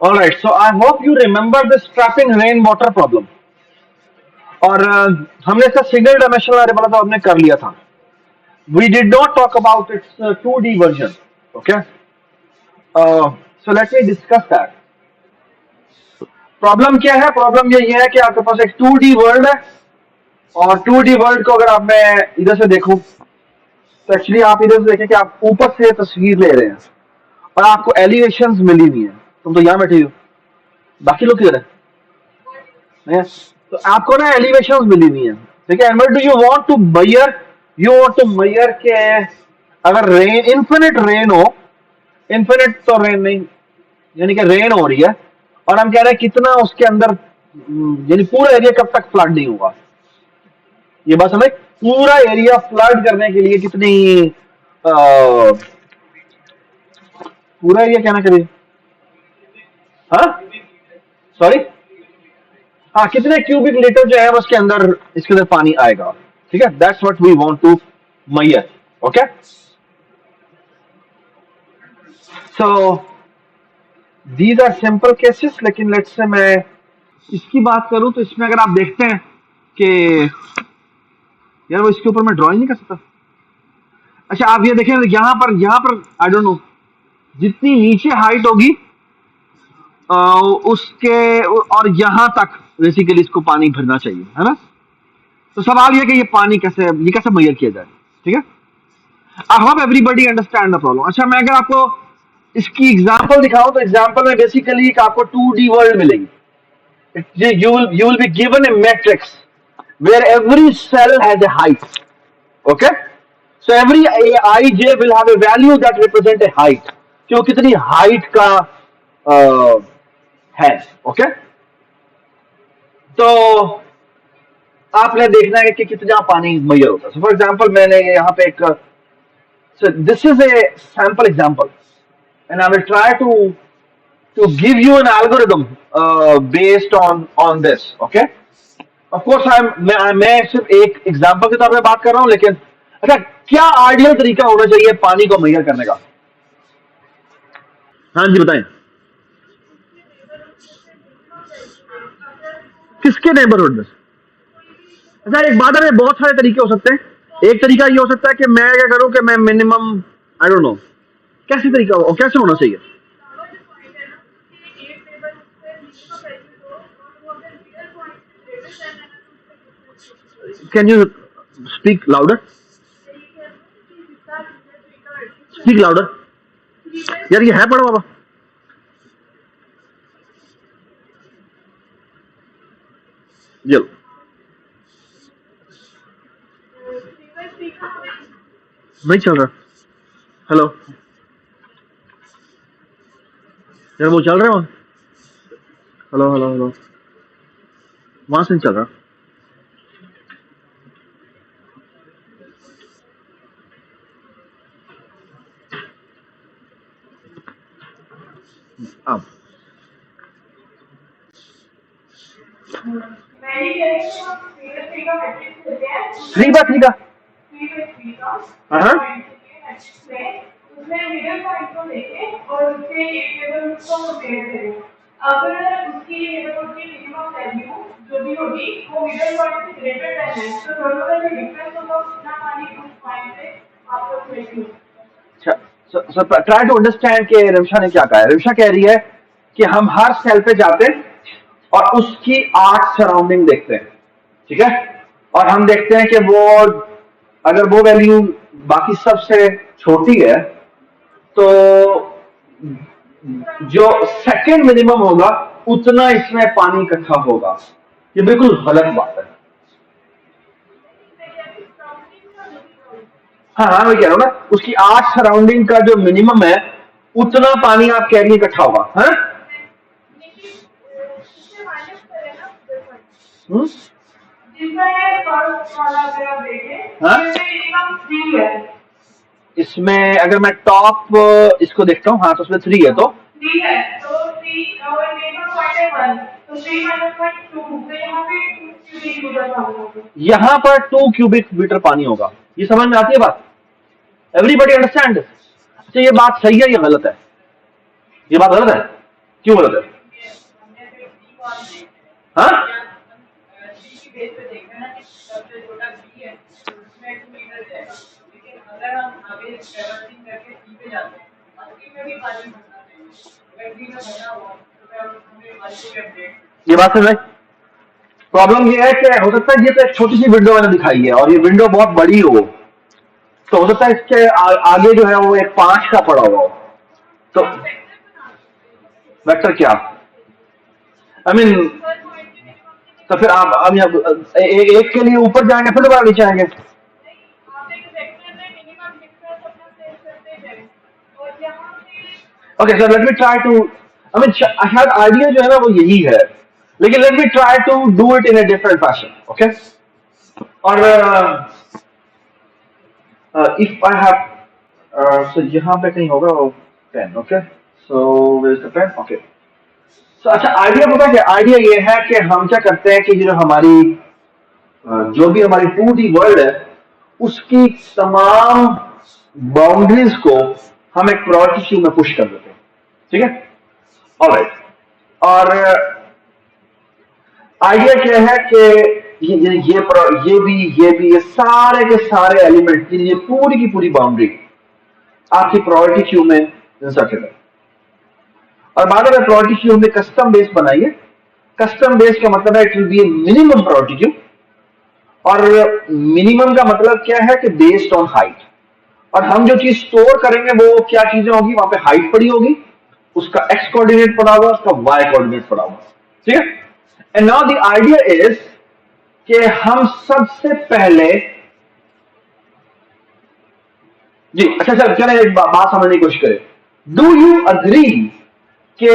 All right, so I hope you remember this trapping rainwater problem. और हमने इसका single dimensional अरे वाला तो हमने कर लिया था. We did not talk about its 2D version. Okay, so let me discuss that. Problem क्या है? प्रॉब्लम यही है कि आपके पास एक 2D वर्ल्ड है और 2D वर्ल्ड को अगर आप मैं इधर से देखूं तो एक्चुअली आप इधर से देखें कि आप ऊपर से तस्वीर ले रहे हैं और आपको एलिवेशंस मिली हुई हैं. तुम तो यहाँ बैठे हो, बाकी लोग किधर है? तो आपको ना एलिवेशंस मिली हुई हैं, ठीक है. And what do you want to measure? You want to measure के अगर रेन इन्फिनिट रेन हो, इन्फिनिट तो रेन नहीं, यानी कि रेन हो रही है और हम कह रहे हैं कितना उसके अंदर, यानी पूरा एरिया कब तक फ्लड नहीं होगा. ये बात समझ? पूरा एरिया फ्लड करने के लिए कितनी पूरा एरिया क्या ना करिए, हाँ सॉरी, हाँ कितने क्यूबिक लीटर जो है उसके अंदर, इसके अंदर पानी आएगा, ठीक है. That's what we want to measure. Okay, so these are simple cases. लेकिन लेट्स से मैं इसकी बात करूं तो इसमें अगर आप देखते हैं कि यार वो इसके ऊपर मैं ड्राइंग नहीं कर सकता. अच्छा आप ये देखें, यहाँ पर आई डोंट नो, जितनी नीचे हाइट होगी उसके और यहाँ तक बेसिकली इसको पानी भरना चाहिए, है ना. तो सवाल ये कि ये पानी कैसे मेजर किया जाए, ठीक है. आई hope everybody understand the problem. अच्छा मैं अगर आपको इसकी एग्जांपल दिखाऊं तो एग्जांपल में बेसिकली आपको 2D वर्ल्ड मिलेगी. you will be given a matrix where every cell has a height. Okay, so every ij will have a value that represent a height, कि वो कितनी हाइट का है. ओके, तो आपने देखना है कि कितना पानी मेजर होता है. फॉर एग्जांपल मैंने यहाँ पे एक, so this is a sample example and I will try to give you an algorithm based on this. Okay, of course मैं सिर्फ एक एग्जांपल के तौर पे बात कर रहा हूँ. लेकिन अच्छा, क्या आइडियल तरीका होना चाहिए पानी को मेजर करने का? हाँ जी बताएं. किसके नेबरहुड में? अच्छा एक बात है, बहुत सारे तरीके हो सकते हैं. एक तरीका ये हो सकता है कि मैं क्या करूं कि मैं मिनिमम, आई डोंट नो कैसे तरीका हो, कैसे होना चाहिए. Can you speak louder? Speak louder. यार ये है पढ़ो बाबा. चलो नहीं चल रहा. हेलो यार वो चल रहा है. हेलो हेलो हेलो, वहां से नहीं चल रहा. अब 3x3 का अगर उसकी मिनिमम वैल्यू जो भी होगी वो मिडल पॉइंट से ग्रेटर देन है, तो दोनों का जो डिफरेंस होगा उतना पानी उस पॉइंट पे आपको मिलेगी. अच्छा, so try to understand कि रिमशा ने क्या कहा है. रिमशा कह रही है कि हम हर सेल पे जाते हैं और उसकी आर्ट सराउंडिंग देखते हैं, ठीक है. और हम देखते हैं कि वो अगर वो वैल्यू बाकी सबसे छोटी है तो जो सेकंड मिनिमम होगा उतना इसमें पानी इकट्ठा होगा. ये बिल्कुल गलत बात है. हाँ मैं कह रहा हूँ ना, उसकी आर्ट सराउंडिंग का जो मिनिमम है उतना पानी आप कह रही इकट्ठा होगा. हाँ इसमें अगर मैं टॉप इसको देखता हूँ, हाँ तो उसमें 3 है, तो यहाँ पर 2 क्यूबिक मीटर पानी होगा. ये समझ में आती है बात? Everybody understand? अच्छा ये बात सही है या गलत है? ये बात गलत है? क्यों गलत है? हमने फिर डी मान देखे हाँ डी की बेस पे देखना है ना कि सबसे छोटा बी है तो उसमें 2 लीटर जाएगा, लेकिन अगर हम आगे ट्रैवर्सिंग करके सी पे जाते हैं अस्सी में भी पानी भरना है, अगर डी में भरना हुआ तो फिर हमें पानी के अपडेट। ये बात समझ। प्रॉब्लम ये है कि हो सकता है ये तो एक छोटी सी विंडो मैंने दिखाई है और ये विंडो बहुत बड़ी हो, तो हो सकता है इसके आगे जो है वो एक 5 का पड़ा हुआ हो। तो वेक्टर क्या आई मीन तो फिर आप हम यहाँ एक के लिए ऊपर जाएंगे फिर दोबारा नीचे आएंगे। Okay sir let me try to I mean शायद आइडिया जो है ना वो यही है, लेकिन let me try to do it in a different fashion. Okay और इफ आई हैव सो यहाँ पे कहीं होगा वो pen. Okay so where is the pen? Okay so अच्छा आइडिया पता क्या आइडिया ये है कि हम क्या करते हैं कि जो हमारी जो भी हमारी 2D वर्ल्ड है उसकी तमाम बाउंड्रीज को हम एक प्रायोरिटी क्यू में पुश कर देते हैं। ठीक है ऑलराइट। और आइडिया क्या है कि ये सारे के सारे एलिमेंट ये पूरी की पूरी बाउंड्री आपकी प्रायोरिटी क्यू में इंसर्टेड है। और बाद में प्रायोरिटी क्यू में कस्टम बेस बनाइए। कस्टम बेस का मतलब है it will be A minimum priority queue, और मिनिमम का मतलब क्या है कि बेस्ड ऑन हाइट। और हम जो चीज स्टोर करेंगे वो क्या चीजें होगी, वहां पे हाइट पड़ी होगी, उसका एक्स कोऑर्डिनेट पड़ा होगा, उसका वाई कोऑर्डिनेट पड़ा होगा। ठीक है and now the idea is कि हम सबसे पहले जी अच्छा सर चले एक बात समझने की कोशिश करें। डू यू अग्री कि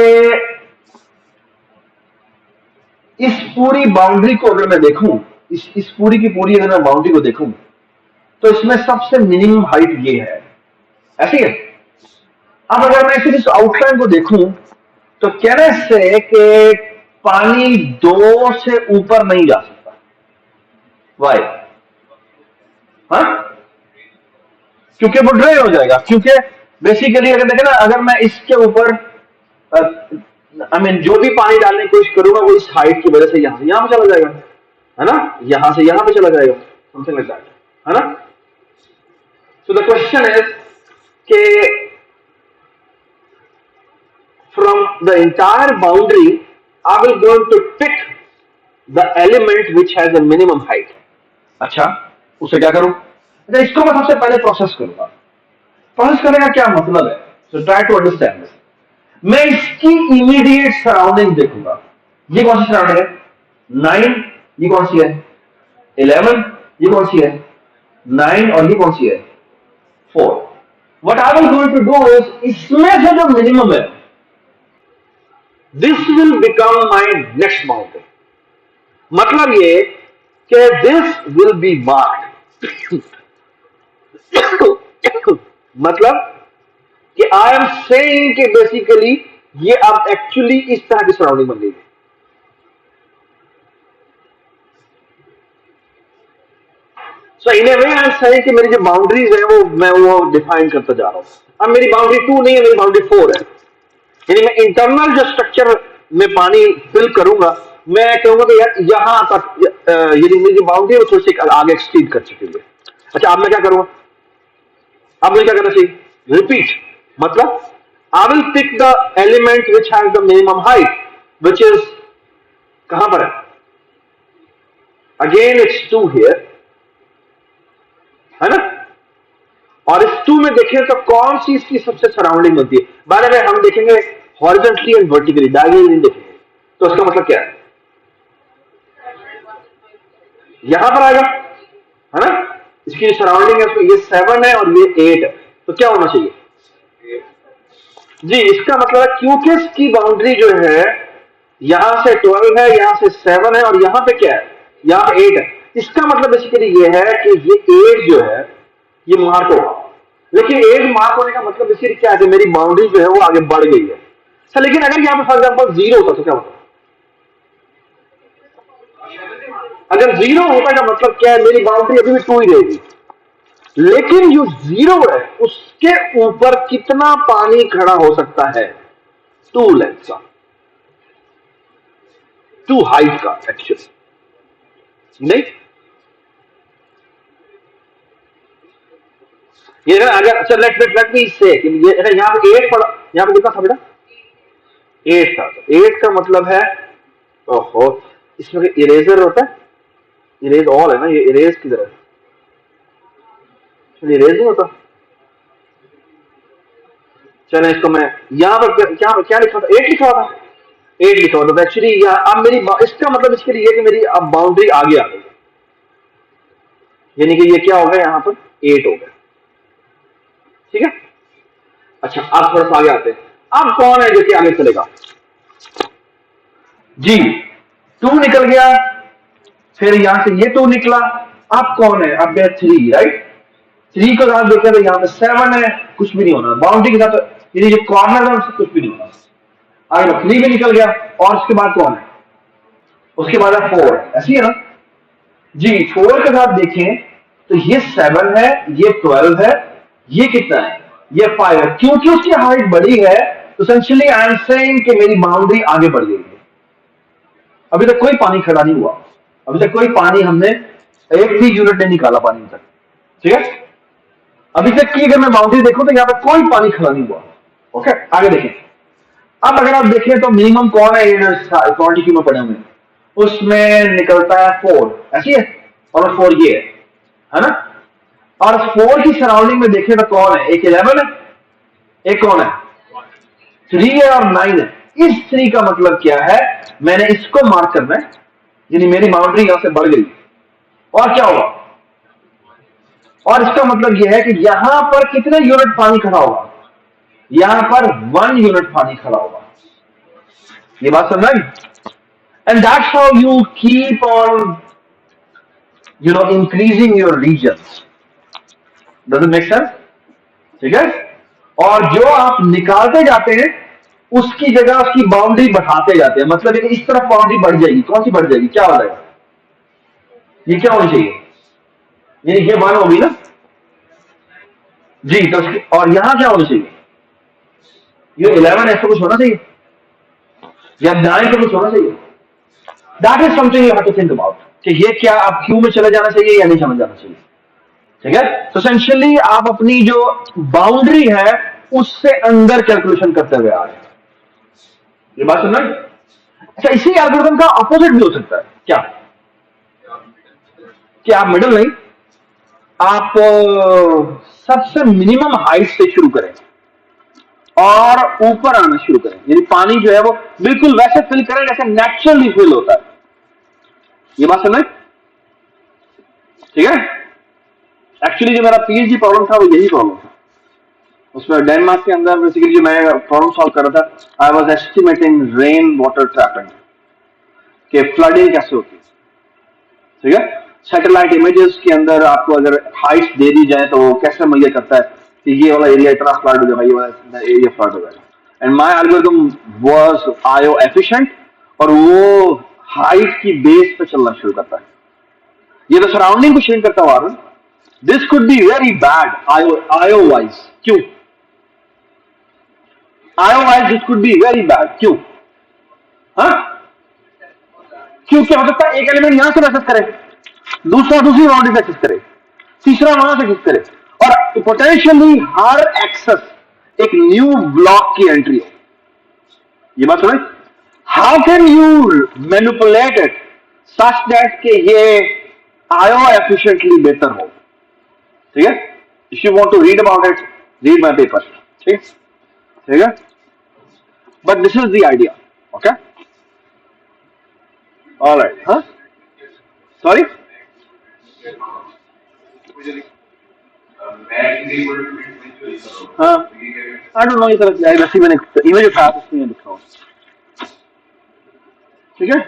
इस पूरी बाउंड्री को अगर मैं देखूं, इस पूरी की पूरी अगर मैं बाउंड्री को देखूं तो इसमें सबसे मिनिमम हाइट ये है, ऐसी है। अब अगर मैं सिर्फ इस आउटलाइन को देखूं तो कहने से कि पानी 2 से ऊपर नहीं जा सकता। वाई? हाँ क्योंकि वो ड्रेन हो जाएगा। क्योंकि बेसिकली अगर देखें ना अगर मैं इसके ऊपर आई मीन जो भी पानी डालने की कोशिश करूंगा वो इस हाइट की वजह से यहां से यहां पे चला जाएगा, है ना, यहां से यहां पे चला जाएगा, समथिंग लाइक दैट, है ना। सो द क्वेश्चन इज के from the entire boundary I will going to pick the element which has a minimum height. अच्छा उसे क्या करूं? अच्छा इसको मैं सबसे पहले प्रोसेस करूंगा। प्रोसेस करने का क्या मतलब है? So try to understand this. मैं इसकी इमीडिएट सराउंडिंग देखूंगा। ये कौन सी सराउंडिंग है? 9 ये कौन सी है? 11 ये कौन सी है? 9 और ये कौन सी है? 4। What I will going to do is इसमें से जो मिनिमम है this will become my next boundary. मतलब ये कि दिस विल बी मार्क्ड मतलब कि आई एम सेइंग कि बेसिकली ये अब एक्चुअली इस तरह की सराउंडिंग बन गई है। सो इन ए वे आई एम सेइंग कि मेरी जो बाउंड्रीज है वो डिफाइन करता जा रहा हूं। अब मेरी बाउंड्री 2 नहीं है, मेरी बाउंड्री 4 है। यानी मैं इंटरनल जो स्ट्रक्चर में पानी फिल करूंगा, मैं कहूंगा कि यार यहां तक यानी मेरी बाउंड्री थोड़ी सी आगे एक्सटीड कर चुकी है। अच्छा अब मैं क्या करूंगा? अब मुझे क्या करना चाहिए? रिपीट मतलब I will pick the element which has the minimum height which is कहां पर है? अगेन इट्स 2 हियर, है ना। और इस 2 में देखें तो कौन सी इसकी सबसे सराउंडिंग बनती है? बाय द वे हम देखेंगे हॉरिजॉन्टली एंड वर्टिकली, डायगोनली नहीं देखेंगे। तो इसका मतलब क्या है? यहां पर आएगा, है ना। इसकी सराउंडिंग है, ये 7 है और ये 8 है, तो क्या होना चाहिए जी? इसका मतलब है क्योंकि इसकी बाउंड्री जो है यहां से 12 है, यहां से 7 है और यहां पे क्या है? यहां पे 8 है। इसका मतलब बेसिकली ये है कि ये 8 जो है ये मार्क होगा। लेकिन 8 मार्क होने का मतलब बेसिकली क्या है? मेरी बाउंड्री जो है वो आगे बढ़ गई है। अच्छा लेकिन अगर यहां पे फॉर एग्जांपल 0 होता तो क्या होता? अगर 0 होता का मतलब क्या है? मेरी बाउंड्री अभी भी 2 ही रहेगी, लेकिन जो 0 है उसके ऊपर कितना पानी खड़ा हो सकता है? 2 लेंथ का। टू हाइट का एक्चुअली नहीं। ये अगर अच्छा लेट मी से ये यहाँ पे 8 पड़ा, यहाँ पे कितना था बेटा 8 था। तो 8 का मतलब है ओहो इसमें इरेजर होता है, इरेज ऑल है ना, ये इरेज किधर है, इरेज नहीं होता। चले इसको मैं यहाँ पर क्या लिखा था 8 लिखा था, 8 लिखा हुआ था एक्चुअली यहाँ। अब मेरी इसका मतलब इसके लिए कि मेरी अब बाउंड्री आगे आ गई, यानी कि ये क्या हो गया यहाँ पर 8 हो गया, ठीक है। अच्छा अब थोड़ा सा आगे आते हैं, अब कौन है जो कि आगे चलेगा जी 2 निकल गया, फिर यहां से ये 2 निकला, अब कौन है अब 3 राइट। 3 को साथ देखें तो यहाँ पे 7 है, कुछ भी नहीं होना बाउंड्री के साथ, ये जो कॉर्नर है उससे कुछ भी नहीं होना। आगे 3 भी निकल गया और उसके बाद कौन है, उसके बाद है 4, ऐसी है ना जी। 4 के साथ देखें तो ये 7 है, ये 12 है, ये कितना है ये 5 है। क्योंकि उसकी हाइट बड़ी है तो एसेंशियली आई एम सेइंग कि मेरी बाउंड्री आगे बढ़ गई है। अभी तक कोई पानी खड़ा नहीं हुआ, अभी तक कोई पानी हमने एक भी यूनिट नहीं निकाला पानी तक, ठीक है। अभी तक की अगर मैं बाउंड्री देखूं तो यहाँ पे कोई पानी खड़ा नहीं हुआ। ओके आगे देखें, अब अगर आप देखें तो मिनिमम कौन है क्वांटिटी में पड़े हुए, उसमें निकलता है 4, ऐसी है, और 4 ये है ना। और 4 की सराउंडिंग में देखें तो कौन है, एक 11 है, एक कौन है 3 है और 9 है। इस 3 का मतलब क्या है, मैंने इसको मार्क करना है, यानी मेरी बाउंड्री यहां से बढ़ गई और क्या होगा, और इसका मतलब यह है कि यहां पर कितने यूनिट पानी खड़ा होगा, यहां पर 1 यूनिट पानी खड़ा होगा। ये बात समझ आई। And that's how you keep on increasing your reasons. Does it make sense, ठीक है। और जो आप निकालते जाते हैं उसकी जगह उसकी बाउंड्री बढ़ाते जाते हैं, मतलब कि इस तरफ बाउंड्री बढ़ जाएगी, कौन सी बढ़ जाएगी, क्या हो जाएगा, ये क्या होनी चाहिए, ये 1 होगी ना जी। तो और यहां क्या होना चाहिए, ये 11 ऐसा कुछ होना चाहिए या 9 तो कुछ होना चाहिए। That is something you have to think about कि ये क्या आप क्यू में चले जाना चाहिए या नहीं चले जाना चाहिए, ठीक है। तो एसेंशियली आप अपनी जो बाउंड्री है उससे अंदर कैलकुलेशन करते हुए आ रहे हैं, ये बात सुन रहे। अच्छा इसी एल्गोरिथम का अपोजिट भी हो सकता है क्या, कि आप मिडिल नहीं, आप सबसे मिनिमम हाइट से शुरू करें और ऊपर आना शुरू करें, यानी पानी जो है वो बिल्कुल वैसे फिल करें जैसे नेचुरली फिल होता है। ये बात समझ, ठीक है। एक्चुअली जो मेरा पीएचडी प्रॉब्लम था वो यही प्रॉब्लम था, उसमें डेनमार्क के अंदर बेसिकली जो मैं प्रॉब्लम सॉल्व कर रहा था, I was estimating rain water trapping के फ्लडिंग कैसे होती है, ठीक है। सैटेलाइट इमेजेस के अंदर आपको अगर हाइट्स दे दी जाए तो वो कैसे मेजर करता है कि ये वाला एरिया इतना फ्लड हो जाएगा, ये वाला एरिया फ्लड हो जाएगा। And my algorithm was IO efficient और वो हाइट की बेस पे चलना शुरू करता है। ये तो सराउंडिंग को चेंज करता हुआ, this could be very bad IO wise. क्यों IO wise this could be very bad, क्यों, हाँ क्यों, क्या हो सकता है एक एलिमेंट यहां से एक्सेस करे, दूसरा दूसरी बाउंड्री से एक्सेस करे, तीसरा वहां से एक्सेस करे, और पोटेंशियली हर एक्सेस एक न्यू ब्लॉक की एंट्री हो। ये बात समझ, how can you manipulate it such that कि ये आयो एफिशिएंटली बेहतर हो, ठीक है। If you want to read about it read my paper, ठीक है, but this is the idea, okay alright. हाँ सॉरी हाँ आई डोंट नो, ये तरह वैसे मैंने इमेज उठाया तो उसमें लिखा हुआ, ठीक है।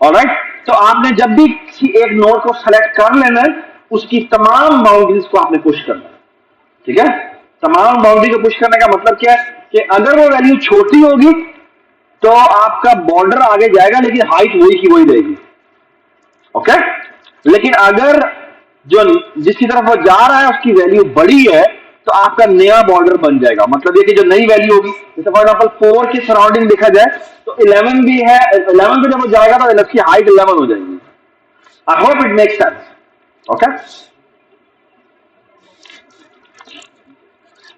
ऑलराइट, तो आपने जब भी किसी एक नोड को सेलेक्ट कर लेना है उसकी तमाम बाउंड्रीज को आपने पुश करना है, ठीक है। तमाम बाउंड्री को पुश करने का मतलब क्या है कि अगर वो वैल्यू छोटी होगी तो आपका बॉर्डर आगे जाएगा लेकिन हाइट वही की वही रहेगी, ओके। लेकिन अगर जो जिसकी तरफ वो जा रहा है उसकी वैल्यू बड़ी है तो आपका नया बॉर्डर बन जाएगा। मतलब ये कि जो नई वैल्यू होगी, जैसे फॉर एग्जाम्पल 4 की सराउंडिंग देखा जाए तो 11 भी है, 11 पे जब वो जाएगा तो इसकी हाइट 11 हो जाएगी। I hope it makes sense. Okay,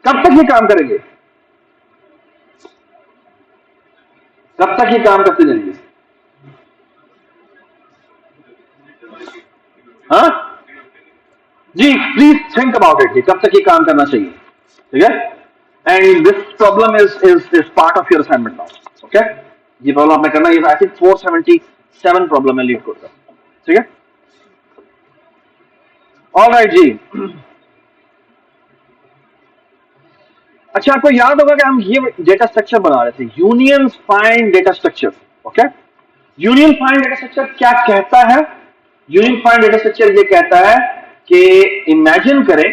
कब तक ये काम करेंगे? कब तक ये काम करते जाएंगे? हाँ जी, प्लीज थिंक अबाउट इट, कब तक ये काम करना चाहिए। ठीक है, and this problem is part of your assignment now. Okay, ये प्रॉब्लम आपने करना, ये आई थिंक 477 प्रॉब्लम है लीड कोड का। ठीक है, ऑलराइट जी। अच्छा, आपको याद होगा कि हम ये डेटा स्ट्रक्चर बना रहे थे, union find data structure. Okay, union find data structure क्या कहता है? यूनियन फाइंड डेटा स्ट्रक्चर ये कहता है कि इमेजिन करें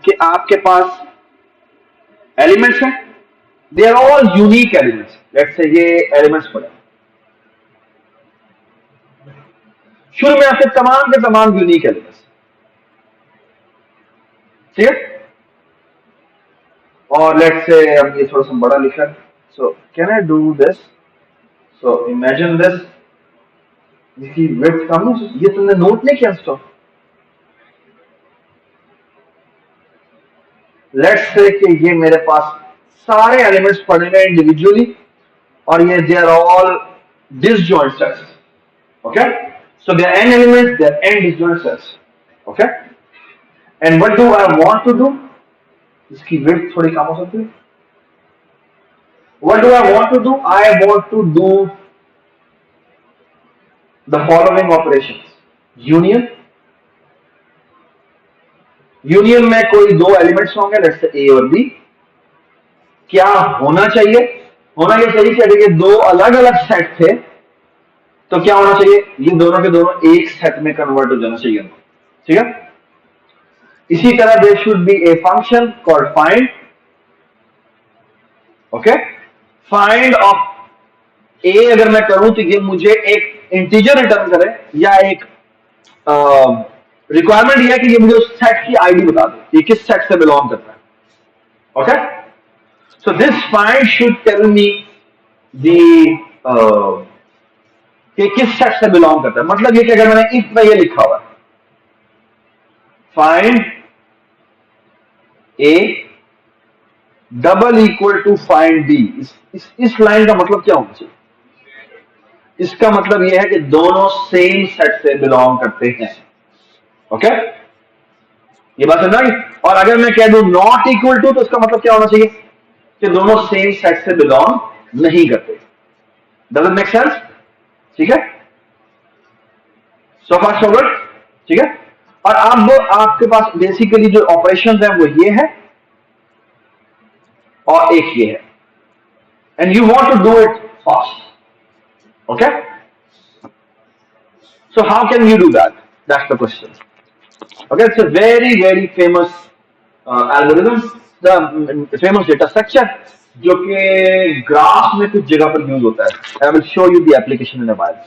कि आपके पास एलिमेंट्स हैं, they are all unique elements. Let's say ये एलिमेंट्स पड़े, शुरू में आपके तमाम के तमाम यूनिक एलिमेंट्स। ठीक है, और लेट्स से अब ये थोड़ा सा बड़ा लिखा है, so can I do this? So imagine this, इसकी विड्थ कम है, ये तुमने नोट नहीं किया इंस्टॉल। लेट्स से कि ये मेरे पास सारे एलिमेंट्स पड़े हुए इंडिविजुअली और ये they are all disjoint sets. Okay, so there are n elements, there are n disjoint sets. Okay, and what do I want to do? इसकी width थोड़ी कम हो सकती है। What do I want to do? I want to do the following operations. Union, union में कोई दो elements होंगे, let's say ए और बी। क्या होना चाहिए? होना ये चाहिए कि अगर ये दो अलग अलग सेट थे तो क्या होना चाहिए? ये दोनों के दोनों एक सेट में कन्वर्ट हो जाना चाहिए। ठीक है, इसी तरह there should be a function called find. Okay, find of a अगर मैं करूं तो ये मुझे एक इंटीजर रिटर्न करे, या एक रिक्वायरमेंट यह है कि ये मुझे उस सेट की आईडी बता दे, ये किस सेट से बिलोंग करता है। Okay, so this find should tell me the कि किस सेट से बिलोंग करता है। मतलब ये कि अगर मैंने इफ में ये लिखा हुआ है find A double equal to find B, इस लाइन का मतलब क्या होना चाहिए? इसका मतलब यह है कि दोनों सेम सेट से बिलोंग करते हैं। ओके, ये बात समझ आई? और अगर मैं कह दूं नॉट इक्वल टू, तो इसका मतलब क्या होना चाहिए? कि दोनों सेम सेट से बिलोंग नहीं करते। Does it make sense? ठीक है, सो फार सो गुड। ठीक है, और अब आपके पास बेसिकली जो ऑपरेशंस है वो ये है और एक ये है, and you want to do it fast. Okay, so how can you do that? That's the question. Okay, it's a very famous algorithm, the famous data structure जो कि ग्राफ में कुछ जगह पर यूज होता है। I will show you the application in a while.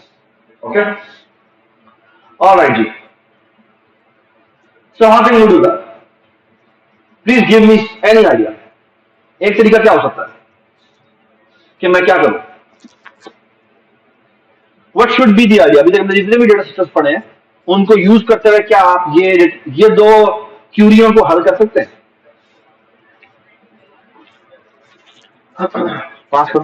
Okay, all right ji. So how can you do that? Please give me any idea. एक तरीका क्या हो सकता है कि मैं क्या करूं? What should be the idea? अभी तक हमने जितने भी डेटा स्ट्रक्चर्स पढ़े हैं उनको यूज करते हुए क्या आप ये दो क्यूरियों को हल कर सकते हैं? पास करो।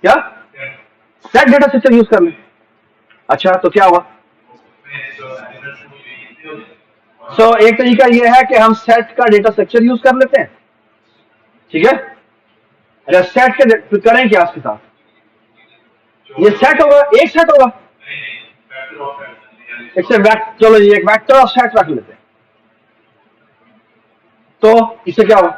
क्या सेट डेटा स्ट्रक्चर यूज कर ले? अच्छा, तो क्या हुआ? सो एक तरीका यह है कि हम सेट का डेटा स्ट्रक्चर यूज कर लेते हैं। ठीक है, अगर सेट के करें क्या इसके साथ? ये सेट होगा, एक सेट होगा, चलो ये एक वेक्टर ऑफ सेट रख लेते हैं, तो इससे क्या होगा?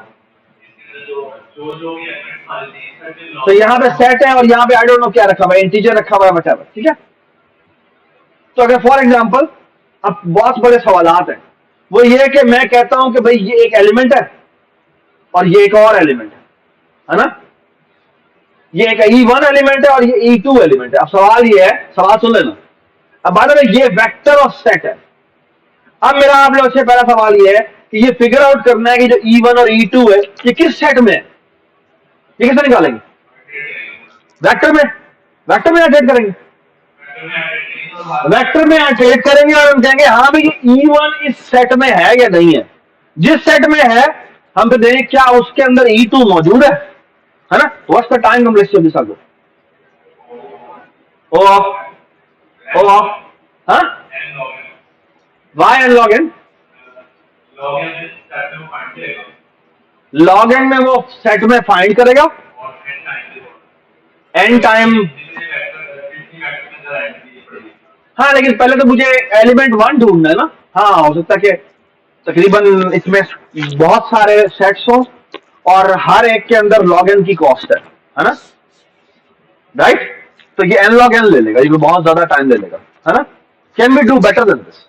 तो यहां पे सेट है और यहां पे आई डोंट नो क्या रखा हुआ है, इंटीजर रखा हुआ है, व्हाटएवर। ठीक है, तो अगर फॉर एग्जांपल अब बहुत बड़े सवालात हैं, वो ये है कि मैं कहता हूं कि भाई ये एक एलिमेंट है और ये एक और एलिमेंट है ना? ये एक E1 एलिमेंट है और ये E2 एलिमेंट है। अब सवाल ये है, सवाल सुन लेना, अब बात है ये वेक्टर ऑफ सेट है। अब मेरा आप लोग से पहला सवाल ये है कि ये फिगर आउट करना है कि जो E1 और E2 है ये किस सेट में है, ये कैसे निकालेंगे? वेक्टर में, वेक्टर में एड करेंगे, वेक्टर में एड करेंगे और हम कहेंगे हाँ भाई ये E1 इस सेट में है या नहीं है। जिस सेट में है हम तो देखें क्या उसके अंदर E2 मौजूद है ना? What's the time complexity of this argument? O of हाँ y and log n, log n में वो सेट में फाइंड करेगा n टाइम। हाँ लेकिन पहले तो मुझे एलिमेंट 1 ढूंढना है ना। हाँ हो सकता है कि तकरीबन इसमें बहुत सारे सेट्स हों और हर एक के अंदर log n की कॉस्ट है ना, राइट? तो ये n log n ले लेगा, ये बहुत ज्यादा टाइम ले लेगा, है ना? Can we do better than this?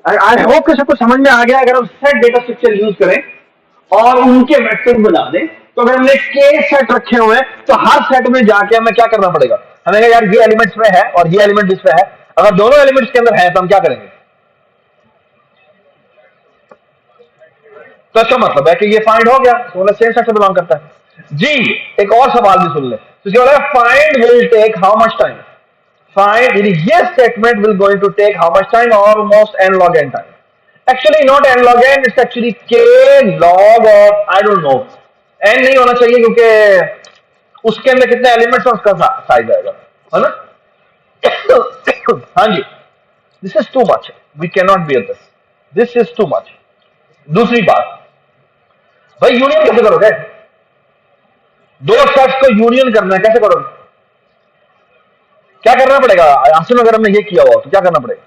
I hope कि सबको समझ में आ गया। अगर हम सेट डेटा स्ट्रक्चर यूज करें और उनके वेक्टर बना दें तो अगर हमने के सेट रखे हुए हैं तो हर सेट में जाके हमें क्या करना पड़ेगा? हमें यार ये एलिमेंट्स में है और ये एलिमेंट इसमें है, अगर दोनों एलिमेंट्स के अंदर है तो हम क्या करेंगे? तो इसका मतलब है कि ये फाइंड हो गया, तो सेम सेट से बिलोंग करता है जी। एक और सवाल भी सुन ले, तो find will take how much time? Find yes statement will going to take how much time? Almost n log n time. Actually not n log n, it's actually k log of I don't know. n नहीं होना चाहिए क्योंकि उसके अंदर कितने elements हैं उसका size आएगा, है ना? हाँ जी, this is too much. We cannot bear this. This is too much. दूसरी बात, भाई यूनियन कैसे करोगे? दो सेट्स को यूनियन करना है, कैसे करोगे? क्या करना पड़ेगा? आसिम अगर हमने ये किया हुआ तो क्या करना पड़ेगा?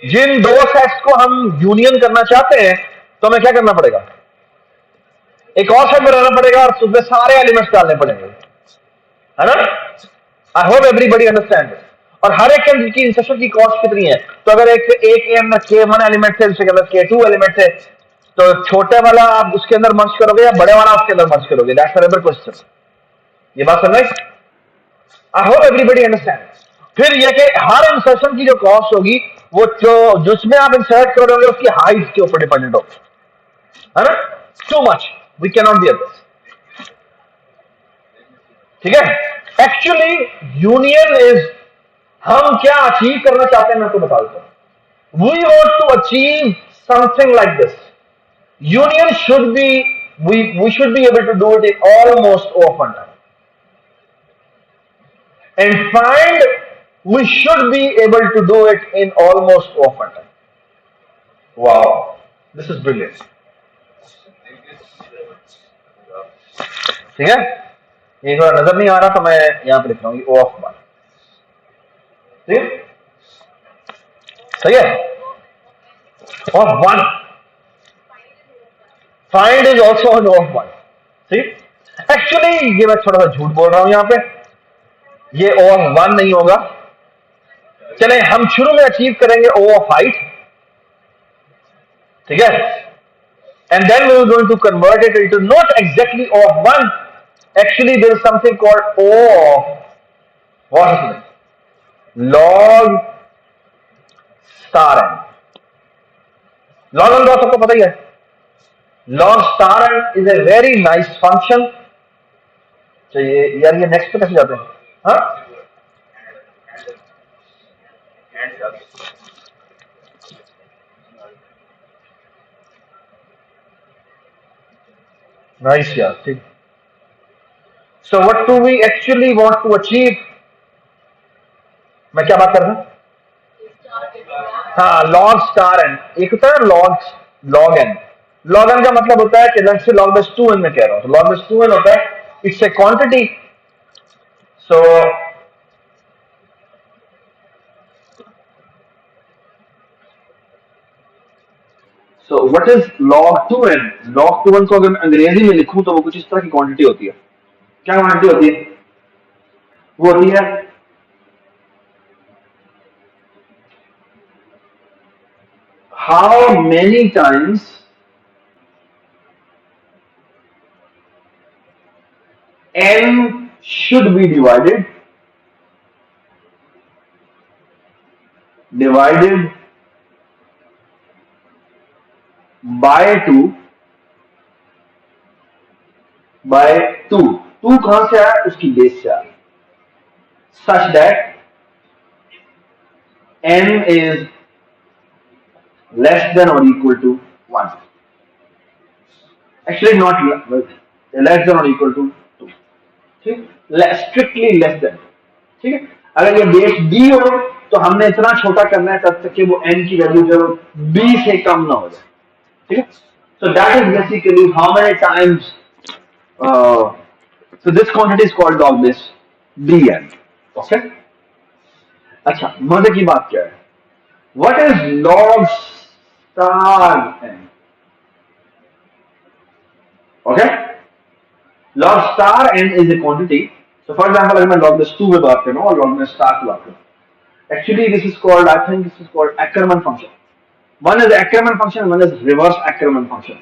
जिन दो सेट्स को हम यूनियन करना चाहते हैं तो हमें क्या करना पड़ेगा? एक और सेट बनाना पड़ेगा और उसमें सारे एलिमेंट्स डालने पड़ेंगे, है ना? आई होप एवरीबडी अंडरस्टैंड। और हर एक की इंसर्शन की कॉस्ट कितनी है? तो अगर एक के अंदर K1 एलिमेंट थे, दूसरे के अंदर K2 एलिमेंट थे, तो छोटे वाला आप उसके अंदर मर्ज करोगे या बड़े वाला उसके अंदर मर्ज करोगे? That's another question. ये बात समझ? आई होप एवरीबडी अंडरस्टैंड। फिर यह कि हर इंसर्शन की जो कॉस्ट होगी वो जो जिसमें आप इंसर्ट करोगे उसकी हाइट के ऊपर डिपेंडेंट होगी, है ना? Too much, we can not bear this, ठीक है? एक्चुअली यूनियन इज, हम क्या अचीव करना चाहते हैं मैं आपको बता देता हूं। We want to achieve something like this. Union should be, we should be able to do it in almost often time. And find, we should be able to do it in almost often time. Wow, this is brilliant. ठीक है, ये थोड़ा नजर नहीं आ रहा तो मैं यहां पे लिख रहा हूं O of 1, ठीक, सही है? of 1, find is also an O of 1, ठीक। एक्चुअली ये मैं थोड़ा सा झूठ बोल रहा हूं यहां पे, ये O of 1 नहीं होगा। चले हम शुरू में अचीव करेंगे O of height, ठीक है? And then we are going to convert it into not exactly O of 1. Actually there is something called O of what is it? Log star n. Log n तो सबको पता ही है। Log star n is a very nice function. चलिए यार ये next पे कैसे जाते हैं? हाँ, नाइस यार, ठीक। So what do we actually want to achieve? मैं क्या बात कर रहा हूं? हाँ, log star n। एक होता है log n। log n का मतलब होता है कि जैसे log base 2n में कह रहा हूं, तो log base 2n होता है it's a quantity. So what is log 2n? log 2n को अगर मैं अंग्रेजी में लिखूं तो वो कुछ इस तरह की क्वांटिटी होती है। क्या क्वांटिटी होती है? वो होती है how many times n should be divided divided by two by two. Two कहां से आया? उसकी बेस से आया। Such that n is less than or equal to 1, actually not less than or equal to 2, ठीक, स्ट्रिक्टली लेस देन। ठीक है, अगर ये बेस b हो तो हमने इतना छोटा करना है तब तक कि वो n की वैल्यू जो b से कम ना हो जाए। ठीक है, so that is basically how many times so this quantity is called log base bn। okay, अच्छा मजे की बात क्या है, what is log star n? okay, log star n is a quantity, so for example अगर मैं log base 2 में बात करूं और log base star की बात करूं, actually this is called, I think this is called Ackermann function। one is Ackermann function, one is reverse Ackermann function।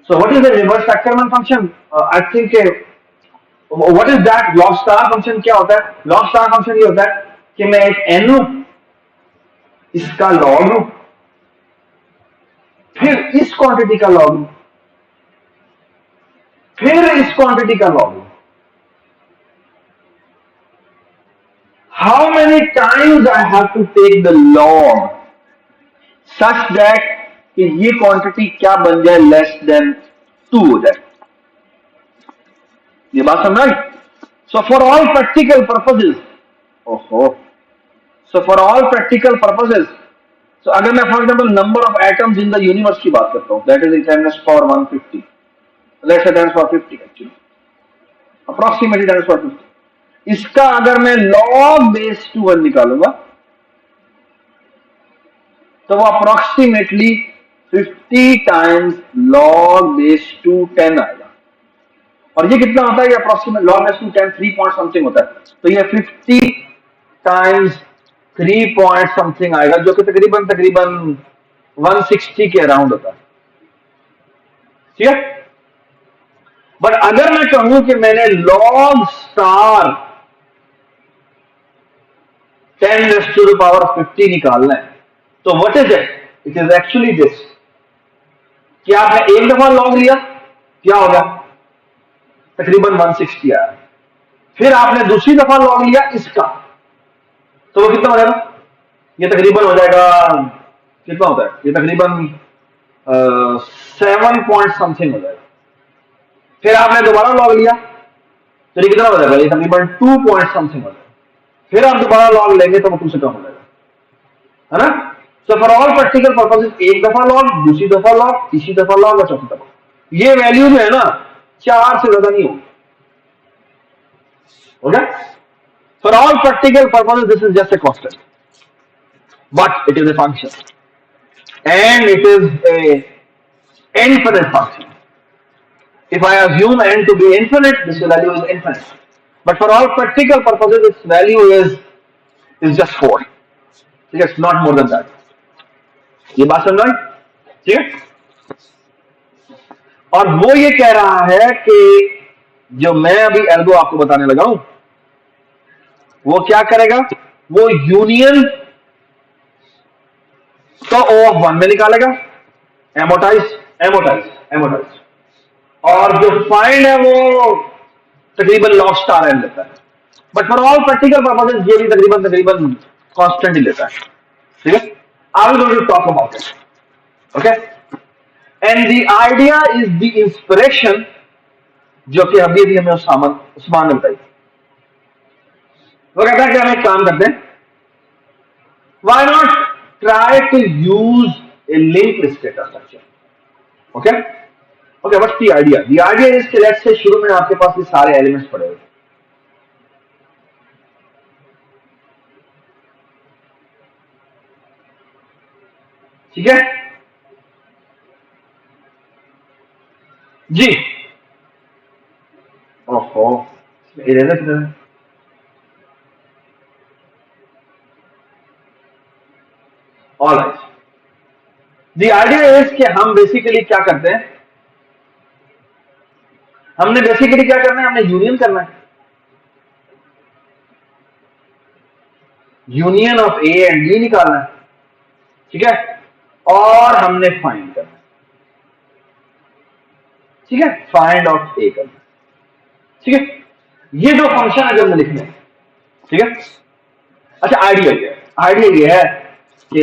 so what is the reverse Ackermann function? I think what is that log star function? क्या होता है log star function? ये होता है कि मैं एक n लूं, इसका log लूं, फिर इस क्वांटिटी का log लूं, फिर इस क्वांटिटी का log लूं। how many times I have to take the log such that कि ये क्वांटिटी क्या बन जाए, लेस देन 2 हो जाए। ये बात समझ आई? So for all practical purposes, ओहो, so for all practical purposes, so अगर मैं for example number of atoms in the universe की बात करता हूं, that is 10 power 150, let's say 10 power 50 actually, approximately 10 power 50, इसका अगर मैं log बेस 2 निकालूंगा तो वो अप्रोक्सीमेटली 50 टाइम्स log बेस 2 10 आएगा। और ये कितना होता है? ये approximate log base 2 10 3 point something होता है, तो ये 50 टाइम्स 3 पॉइंट समथिंग आएगा, जो कि तकरीबन तकरीबन 160 के अराउंड होता है। ठीक है, बट अगर मैं कहूं कि मैंने log star 10 raised to the power of 50 निकालना है, तो what is it? It is actually this, कि आपने एक दफा log लिया, क्या होगा, तकरीबन 160 आया, फिर आपने दूसरी दफा log लिया इसका, तो वो कितना हो जाएगा? ये तकरीबन हो जाएगा, कितना होता है ये, तकरीबन 7 पॉइंट समथिंग हो जाएगा। फिर आपने दोबारा log लिया तो ये कितना हो जाएगा? ये तकरीबन 2 पॉइंट समथिंग हो जाएगा। फिर आप दोबारा log लेंगे तो वो 2 से कम हो जाएगा, है ना? सो फॉर ऑल प्रैक्टिकल पर्पसेस, एक दफा log, दूसरी दफा log, तीसरी दफा log और चौथी दफा, ये वैल्यू जो है ना 4 से ज्यादा नहीं होगी। Okay, for all practical purposes this is just a constant, but it is a function and it is a infinite function। if I assume n to be infinite, this value is infinite, but for all practical purposes its value is just 4, it's not more than that। ये बात समझ आई? ठीक है, और वो ये कह रहा है कि जो मैं अभी एल्गो आपको बताने लगा हूं वो क्या करेगा, वो यूनियन तो O ऑफ 1 में निकालेगा, एमोटाइज एमोटाइज एमोटाइज, और जो फाइंड है वो तकरीबन log स्टार n लेता है, but for all practical purposes ये भी तकरीबन तकरीबन कांस्टेंट ही लेता है। ठीक है, I will going to talk about it. Okay, and the idea is the inspiration, जो कि अभी अभी हमें उस्मान ने बताई। वो कहता है कि हम एक काम करते हैं, why not try to use a linked state structure. Okay okay, what's the idea? The idea is कि लेट्स से शुरू में आपके पास ये सारे एलिमेंट्स पड़े हुए, ठीक है जी, ओहो irrelevant, alright, the idea is कि हम बेसिकली क्या करते हैं, हमने बेसिकली क्या करना है, हमने यूनियन करना है। Union of A and D निकालना है, ठीक है, और हमने फाइंड करना है, ठीक है, फाइंड ऑफ ए करना है, ठीक है। ये दो फंक्शन अगर मैं लिखने, ठीक है। अच्छा, आइडिया ये है कि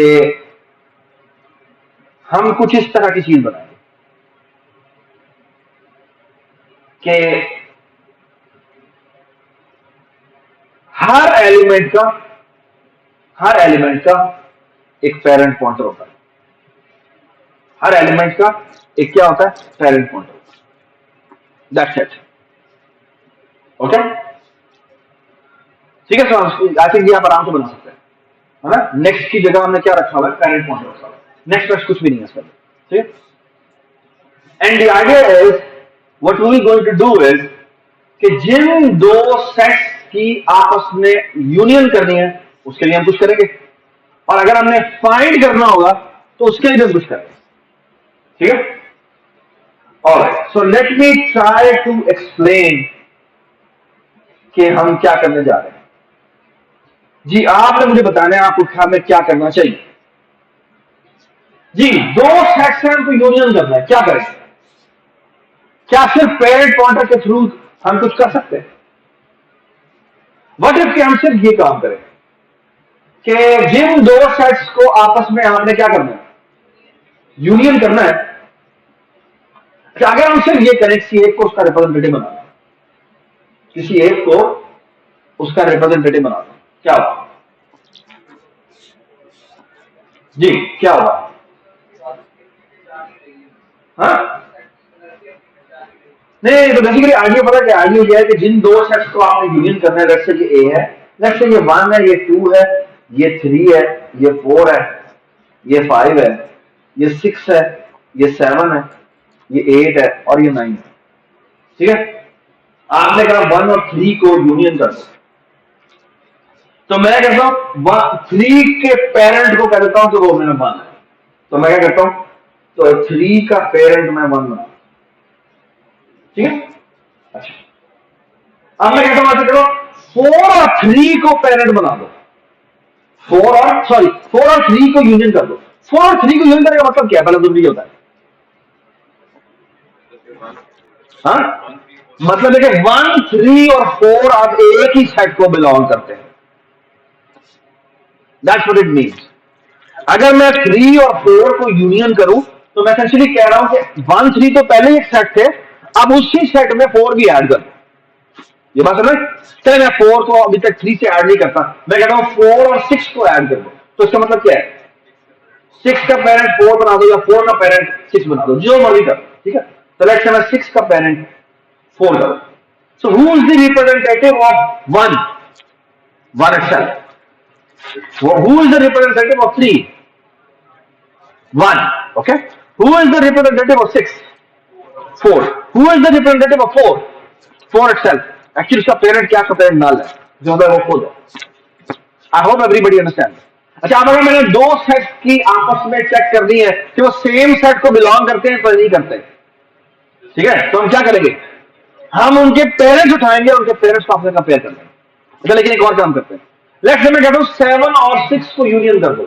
हम कुछ इस तरह की चीज बनाएंगे कि हर एलिमेंट का एक पेरेंट पॉइंटर होता है, हर एलिमेंट का एक क्या होता है, parent pointer, that's it, okay, ठीक है। आई थिंक ये आप आराम से बना सकते हैं, है ना। नेक्स्ट की जगह हमने क्या रखा हुआ है, पेरेंट पॉइंटर रखा हुआ है, नेक्स्ट कुछ भी नहीं है इसका, ठीक है। And the idea is what we going to do is कि जिन दो सेट्स की आपस में यूनियन करनी है उसके लिए हम कुछ करेंगे, और अगर हमने फाइंड करना होगा तो उसके लिए भी हम कुछ करेंगे, ठीक है। Alright, so let me try to explain कि हम क्या करने जा रहे हैं। जी आपने मुझे बताना है आपको हमें क्या करना चाहिए। जी दो सेट्स हैं, हमको यूनियन करना है, क्या करें? क्या सिर्फ पेरेंट पॉइंटर के थ्रू हम कुछ कर सकते हैं? व्हाट इफ कि हम सिर्फ ये काम करें कि जिन दो सेट्स को आपस में आपने क्या करना है, यूनियन करना है। अच्छा, अगर हम सिर्फ ये करें किसी एक को उसका रिप्रेजेंटेटिव बनाना, किसी एक को उसका रिप्रेजेंटेटिव बनाना, क्या होगा? जी क्या होगा? हाँ नहीं, तो बेसिकली आइडिया पता क्या, आइडिया ये है कि जिन दो सेट्स को आपने यूनियन करना है, लेट्स से ये ए है, लेट्स से ये 1 है, ये 2 है, ये 3 है, ये 4 है, ये 5 है, ये 6 है, ये 7 है, ये 8 है और ये 9 है, ठीक है। आपने कहा 1 और 3 को यूनियन कर दो, तो मैं कहता हूं 3 के पेरेंट को कह देता हूं कि वो मेरा 1 है, तो मैं क्या करता हूं, तो 3 का पेरेंट मैं 1 बना, ठीक है। अच्छा, अब मैं कहता हूं ऐसे करो, 4 और 3 को पेरेंट बना दो, 4 और 3 को यूनियन कर दो। 4 और 3 को यूनियन करने का मतलब क्या है, पहले जरूरी होता है, हाँ मतलब देखिए 1 3 और 4 आप एक ही सेट को बिलोंग करते हैं, दैट्स व्हाट इट मीन्स। अगर मैं 3 और 4 को यूनियन करूं तो मैं एसेंशियली कह रहा हूं कि 1 3 तो पहले ही एक सेट थे, अब उसी सेट में 4 भी ऐड कर, ये बात समझ। चले मैं 4 को अभी तक 3 से ऐड नहीं करता, मैं कहता हूं 4 और 6 को ऐड कर दो, तो इसका मतलब क्या है, 6 का पेरेंट 4 बना दो या 4 का पेरेंट 6 बना दो, जो मर्जी कर, ठीक है। तो लेट्स से मैं 6 का पेरेंट 4 करूं, so who is the representative of 1 itself? Who is the representative of 3? 1. Okay. Who is the representative of 6? 4. Who is the representative of 4? 4 itself. Actually, उसका पेरेंट क्या, उसका पेरेंट null है, जो होगा वो खुद है। I hope everybody understands. अच्छा, अब अगर मैंने दो सेट की आपस में चेक करनी है कि वो सेम सेट को बिलोंग करते हैं तो नहीं करते, ठीक है, तो हम क्या करेंगे, हम उनके पेरेंट्स उठाएंगे और उनके पेरेंट्स को आपस में कंपेयर कर लेंगे। अच्छा, लेकिन एक और काम करते हैं, लेट्स से मैं कहता हूं 7 और 6 को यूनियन कर दो,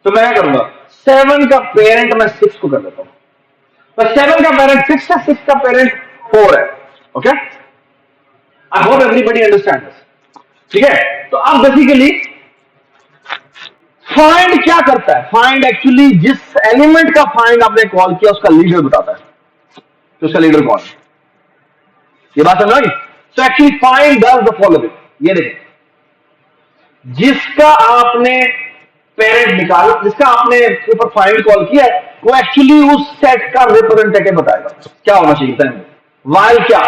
तो मैं क्या करूंगा, 7 का पेरेंट मैं 6 को कर देता हूं, तो 7 का पेरेंट 6 है, 6 का पेरेंट 4 है, okay. I hope everybody understand this, ठीक है। तो अब बेसिकली फाइंड क्या करता है, फाइंड एक्चुअली जिस एलिमेंट का फाइंड आपने कॉल किया उसका लीडर बताता है, तो उसका लीडर कौन है, ये बात समझ। तो actually find does the following, ये देखें, जिसका आपने पेरेंट निकाल, जिसका आपने ऊपर फाइंड कॉल किया है, वो एक्चुअली उस सेट का रिप्रेजेंटेटिव बताएगा। क्या होना चाहिए सर, वाई क्या,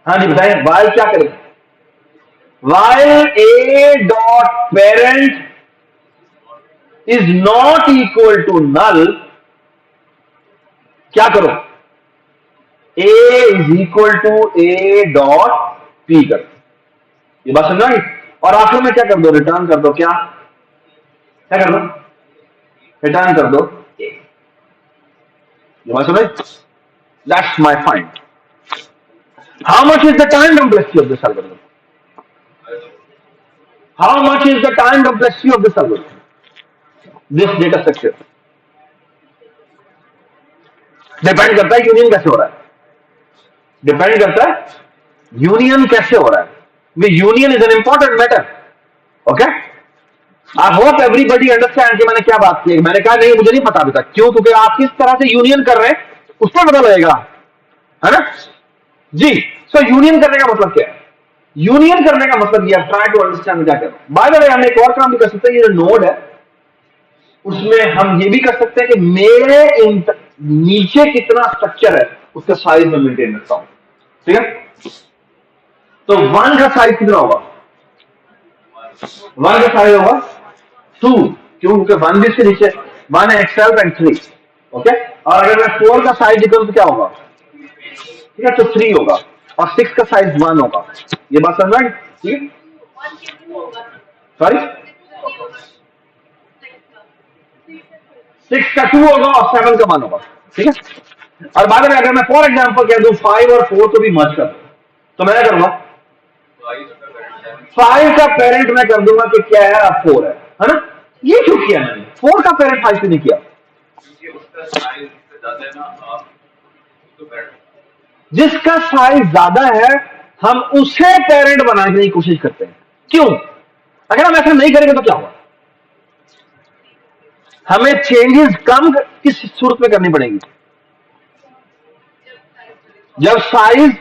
हाँ जी बताएं, वाई क्या करेगा, Y A dot parent is not equal to null, क्या करो, A is equal to A dot P कर, ये बात समझा। और आखिर में क्या कर दो, रिटर्न कर दो, क्या कर दो, रिटर्न कर दो, ये बात समझ। That's my find. How much is the time complexity of this algorithm? How much is the time complexity of this algorithm, this data structure? Depend करता है यूनियन कैसे हो रहा है, डिपेंड करता है यूनियन कैसे हो रहा है। Union is an important matter. Okay, I hope everybody understand कि मैंने क्या बात की। मैंने कहा नहीं मुझे नहीं पता अभी तक, क्यों? क्योंकि आप किस तरह से यूनियन कर रहे हैं उस पर पता लगेगा, है ना जी। सो यूनियन करने का मतलब क्या है? यूनियन करने का मतलब ये, ट्राई टू अंडरस्टैंड क्या कर। बाय द वे हम एक और काम भी कर सकते हैं, ये जो नोड है उसमें हम ये भी कर सकते हैं कि मेरे नीचे कितना स्ट्रक्चर है उसका साइज में मेंटेन रखता हूं, ठीक है? तो वन का साइज कितना होगा? वन का साइज होगा 2, क्यों? क्योंकि वन भी इसके नीचे, वन है एक्सेल एंड 3। ओके, और अगर मैं 4 का साइज निकलूं तो क्या होगा? ठीक है, तो 3 होगा, और 6 का साइज 1 होगा। ये बात समझ में? ठीक है, सॉरी 6 का 2 होगा और 7 का 1 होगा, ठीक है। और बाद में अगर मैं फॉर एग्जाम्पल कह दूं 5 और 4 को भी मर्ज कर दूं, तो मैं क्या करूंगा? 5 का पेरेंट मैं कर दूंगा कि क्या है? 4 है ना? ये क्यों किया मैंने? 4 का पेरेंट 5 से नहीं किया, जिसका साइज ज्यादा है हम उसे पेरेंट बनाने की कोशिश करते हैं। क्यों? अगर हम ऐसा नहीं करेंगे तो क्या होगा? हमें चेंजेस कम किस सूरत में करनी पड़ेगी? जब साइज,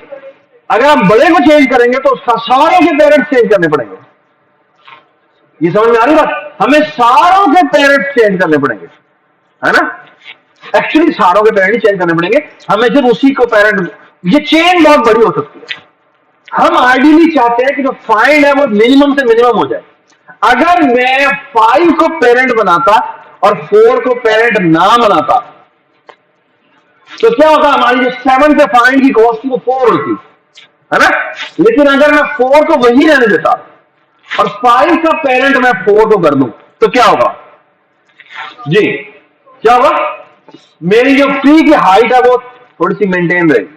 अगर हम बड़े को चेंज करेंगे तो सारों के पेरेंट्स चेंज करने पड़ेंगे। ये समझ में आ रही बात? हमें सारों के पेरेंट्स चेंज करने पड़ेंगे, है ना? एक्चुअली सारों के पेरेंट चेंज करने पड़ेंगे, हमें सिर्फ उसी को पेरेंट। ये चेन बहुत बड़ी हो सकती है। हम आइडियली चाहते हैं कि जो फाइंड है वो मिनिमम से मिनिमम हो जाए। अगर मैं 5 को पेरेंट बनाता और 4 को पेरेंट ना बनाता तो क्या होता? हमारी जो 7 पे फाइंड की कॉस्ट थी वो 4 होती, है ना? लेकिन अगर मैं 4 को वही रहने देता और 5 का पेरेंट मैं 4 को कर दूं तो क्या होगा जी? क्या होगा? मेरी जो ट्री की हाइट है वो थोड़ी सी मेंटेन रहेगी।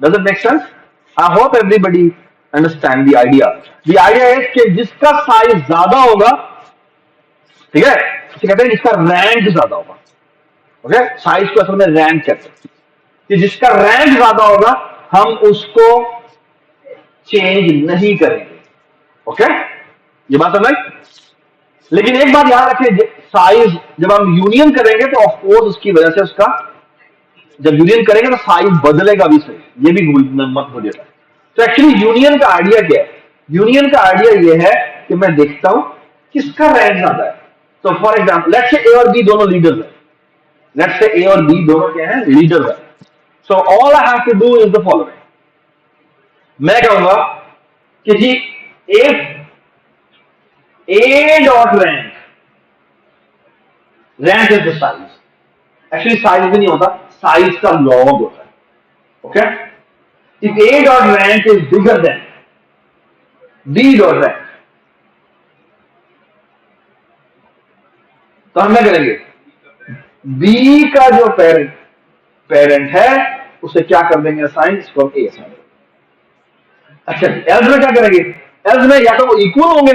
Does it make sense? I hope everybody understand the idea. The idea is कि जिसका साइज ज्यादा होगा, ठीक है, इसे कहते हैं जिसका रैंक ज्यादा होगा। ओके, साइज को असल में रैंक कहते हैं कि जिसका रैंक ज्यादा होगा हम उसको चेंज नहीं करेंगे। ओके, ये बात समझ? लेकिन एक बात याद रखें, साइज जब हम यूनियन करेंगे तो ऑफकोर्स उसकी वजह से उसका, जब यूनियन करेंगे तो साइज बदलेगा भी, सही, ये भी मत भूलिएगा। तो एक्चुअली यूनियन का आइडिया क्या है? यूनियन का आइडिया ये है कि मैं देखता हूं किसका रैंक ज्यादा है। तो फॉर एग्जाम्पल लेट्स से ए और बी दोनों लीडर्स हैं, लेट्स से ए और बी दोनों क्या है? लीडर्स है। So all I have to do is the following, मैं कहूंगा कि G A dot rank, rank is the size. Actually size भी नहीं होता, साइज का लॉग होता है। Okay, if A dot rank is bigger than B dot rank, तो हम क्या करेंगे? B का जो पेरेंट है उसे क्या कर देंगे? असाइन, इसको A असाइन। अच्छा, एल्स में क्या करेंगे? एल्स में या तो वो इक्वल होंगे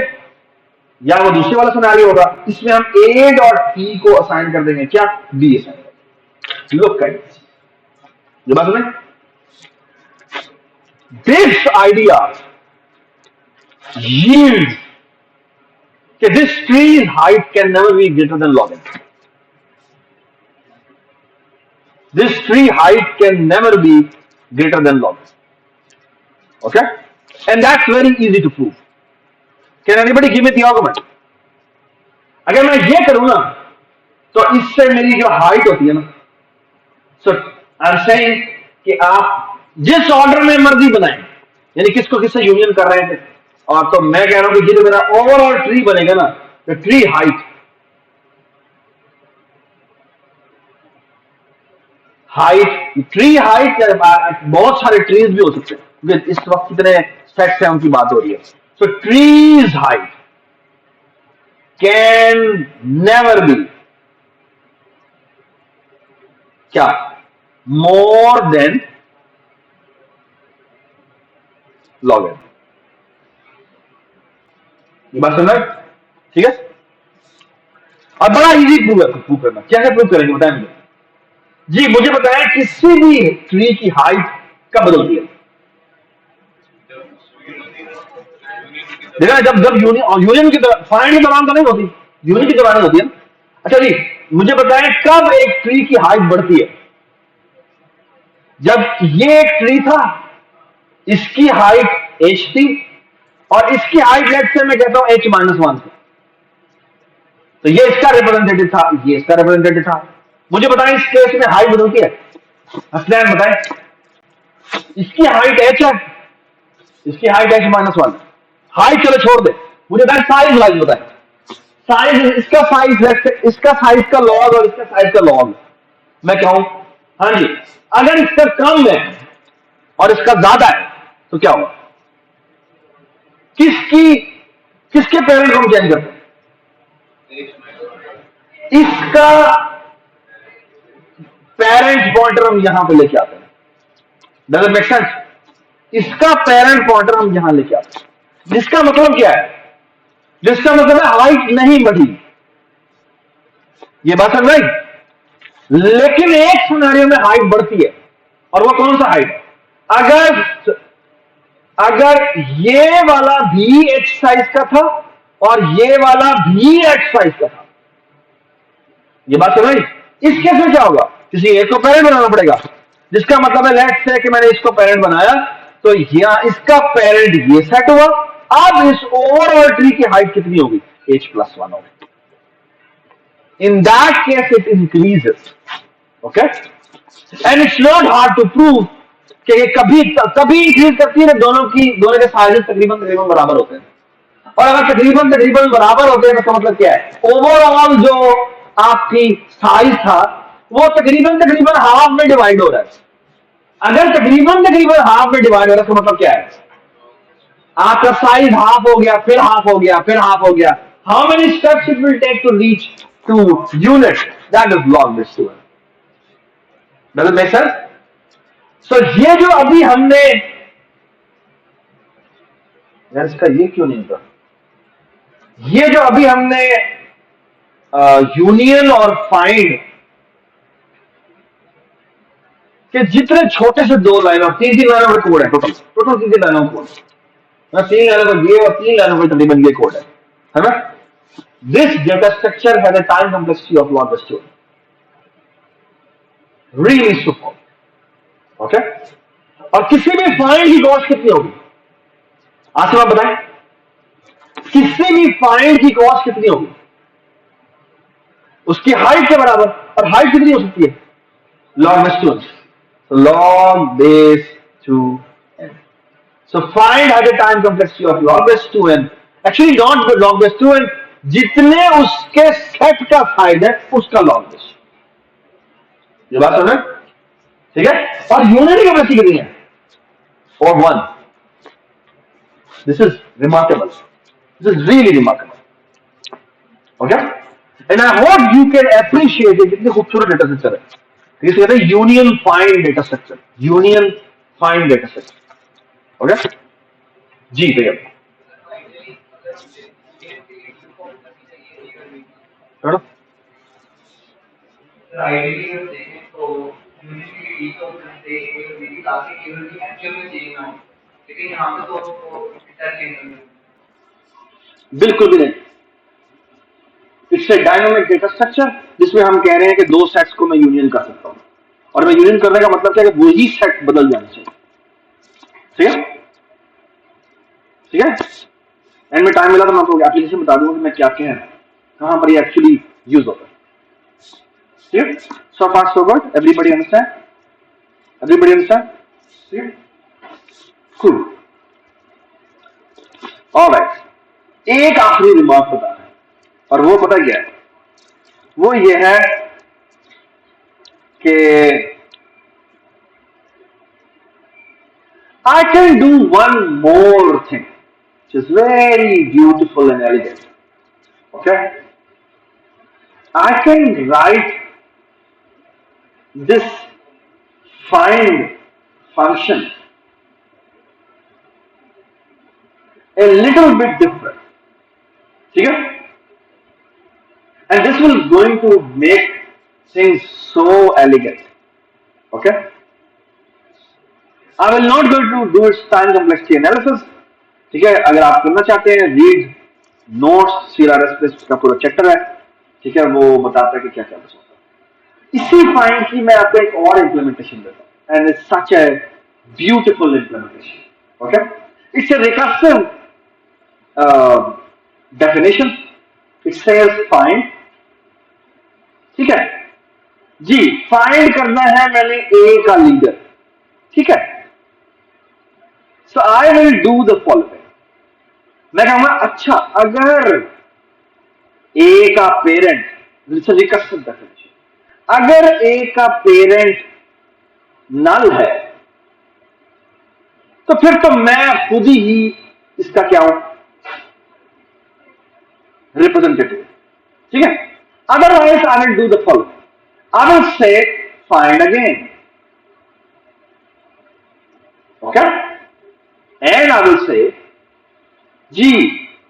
या वो दूसरे वाला सिनेरियो होगा, इसमें हम A डॉट E को असाइन कर देंगे क्या? B assign. लुक करें, ये बात में this idea yields that this tree's height can never be greater than log n. This tree height can never be greater than log n. Okay? And that's very easy to prove. Can anybody give me the argument? अगर मैं ये करूं ना तो इससे मेरी जो height होती है ना, सो आई एम सेइंग कि आप जिस ऑर्डर में मर्जी बनाएं, यानी किसको किससे यूनियन कर रहे थे, और तो मैं कह रहा हूं कि जो मेरा ओवरऑल ट्री बनेगा ना, तो ट्री हाइट ट्री हाइट बहुत सारे ट्रीज भी हो सकते हैं, इस वक्त कितने सेट्स हैं उनकी बात हो रही है। So trees height can never be क्या? More than log n. ये बात समझ? ठीक है। अब बड़ा इजी प्रूव करना, कैसे प्रूव करेंगे बताएं मुझे। जी मुझे बताएं किसी भी ट्री की हाइट कब बदलती है? देखा जब जब यूनियन की फाइंड के दौरान तो नहीं होती, यूनियन के दौरान होती है। अच्छा जी मुझे बताएं कब एक ट्री की हाइट बढ़ती है? जब ये एक ट्री था, इसकी हाइट h थी और इसकी हाइट लेट से मैं कहता हूं h-1 थी, तो ये इसका रिप्रेजेंटेटिव था, ये इसका रिप्रेजेंटेटिव था। मुझे बताएं इस केस में हाइट बदलती है? हसनैन बताएं। इसकी हाइट h है, इसकी हाइट h-1। हाइट चलो छोड़ दे, मुझे बताएं साइज वाइज बताएं। साइज, इसका साइज, इसका साइज का लॉग और इसका साइज का लॉग मैं कहूं, हाँ जी, अगर इसका कम है और इसका ज्यादा है तो क्या होगा? किसकी किसके पेरेंट को हम चेंज करते हैं? इसका पेरेंट पॉइंटर हम यहां पे लेके आते हैं। Does it make sense? इसका पेरेंट पॉइंटर हम यहां लेके आते हैं, जिसका मतलब क्या है? जिसका मतलब है हाइट नहीं बढ़ी। ये बात समझ आई? लेकिन एक सिनेरियो में हाइट बढ़ती है, और वो कौन सा हाइट? अगर अगर ये वाला भी h साइज का था और ये वाला भी h साइज का था। ये बात समझ? इस केस में क्या होगा? किसी एक को पेरेंट बनाना पड़ेगा, जिसका मतलब है लेट्स से कि मैंने इसको पेरेंट बनाया, तो यहां इसका पेरेंट ये सेट हुआ। अब इस ओवरऑल ट्री की हाइट कितनी होगी? h+1 होगी। In that case it increases, okay, and it's not hard to prove कि ये कभी इंक्रीज करती है, दोनों के साइजेस तकरीबन बराबर होते हैं, और अगर तकरीबन बराबर होते हैं तो मतलब क्या है? ओवरऑल जो आपकी साइज था वो तकरीबन हाफ में डिवाइड हो रहा है। अगर तकरीबन हाफ में डिवाइड हो रहा है तो मतलब क्या है? आपका साइज हाफ हो गया, फिर हाफ हो गया, फिर हाफ हो गया। How many steps it will take to reach to unit? That is log this to it. Does it make sense? So ये जो अभी हमने, यार इसका ये क्यों नहीं होता? ये जो अभी हमने यूनियन और फाइंड के जितने छोटे से 2 लाइनों, 3 लाइनों का कोड है, टोटल 3 लाइनों का कोड, 3 लाइनों का ये और 3 लाइनों का तकरीबन ये कोड है ना? This data structure has a time complexity of log s2, really super, okay. और किसी भी फाइंड की कॉस्ट कितनी होगी? आसिफ आप बताएं, किसी भी फाइंड की कॉस्ट कितनी होगी? उसकी हाइट के बराबर, और हाइट कितनी हो सकती है? log s2, so log base 2n. So find has a time complexity of log base 2n. Actually not log base 2n, जितने उसके सेट का साइज है उसका log base। ये बात समझ? ठीक है। और यूनिट की कैपेसिटी कितनी है? और 1। This is remarkable. This is really remarkable. Okay? And I hope you can appreciate it. कितनी खूबसूरत डेटा स्ट्रक्चर है। इसे कहते हैं union find data structure, union find data structure. Okay जी भैया। बिल्कुल भी नहीं। It's a dynamic data structure जिसमें हम कह रहे हैं कि 2 सेट्स को मैं यूनियन कर सकता हूं, और मैं यूनियन करने का मतलब क्या है कि वही सेट बदल जाना चाहिए। ठीक है, ठीक है। एंड में टाइम मिला तो मैं आपको एप्लीकेशन बता दूंगा कि मैं क्या कह रहा हूं, कहां पर ये एक्चुअली यूज होता है। ठीक है, so fast so good, everybody understand? Everybody understand? ठीक है, कूल। ऑलराइट, एक आखिरी रिमार्क बता रहा है, और वो पता क्या है? वो ये है कि I can do one more thing which is very beautiful and elegant. Okay? I can write this find function a little bit different. will going to make things so elegant. Okay, I will not going to do its time complexity analysis. ठीक है, अगर आप करना चाहते हैं read notes, CRS का पूरा chapter है, ठीक है, वो बताता है कि क्या क्या बचा होता है। इसी फाइंड की मैं आपको एक और इंप्लीमेंटेशन देता हूं, and it's such a beautiful implementation. Okay, it's a recursive definition. It says find, ठीक है जी, फाइंड करना है मैंने ए का लीडर, ठीक है। So I will do the following. मैं कहूंगा अच्छा अगर ए का पेरेंट, रिकर्सिव डेफिनेशन, अगर ए का पेरेंट नल है तो फिर तो मैं खुद ही इसका क्या हूं, रिप्रेजेंटेटिव, ठीक है। Otherwise I will do the following, I will say find again, okay, and I will say जी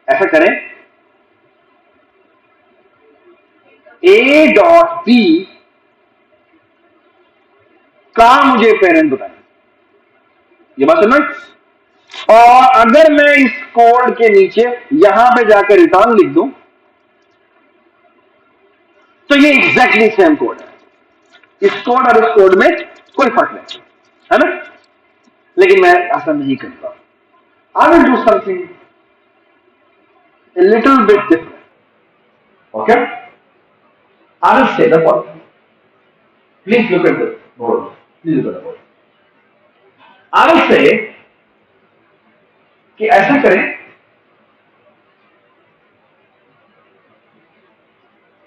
ऐसा करें ए डॉट बी का मुझे पेरेंट बताएं, ये बात समझ। और अगर मैं इस कोड के नीचे यहां पे जाकर रिटर्न लिख दूं तो ये एग्जैक्टली सेम कोड है। इस कोड और इस कोड में कोई फर्क नहीं है ना, लेकिन मैं ऐसा नहीं करता। आई will do something a little bit different. Okay? I will say the following. Please look at the board. Please look at the board. I will say कि ऐसा करें,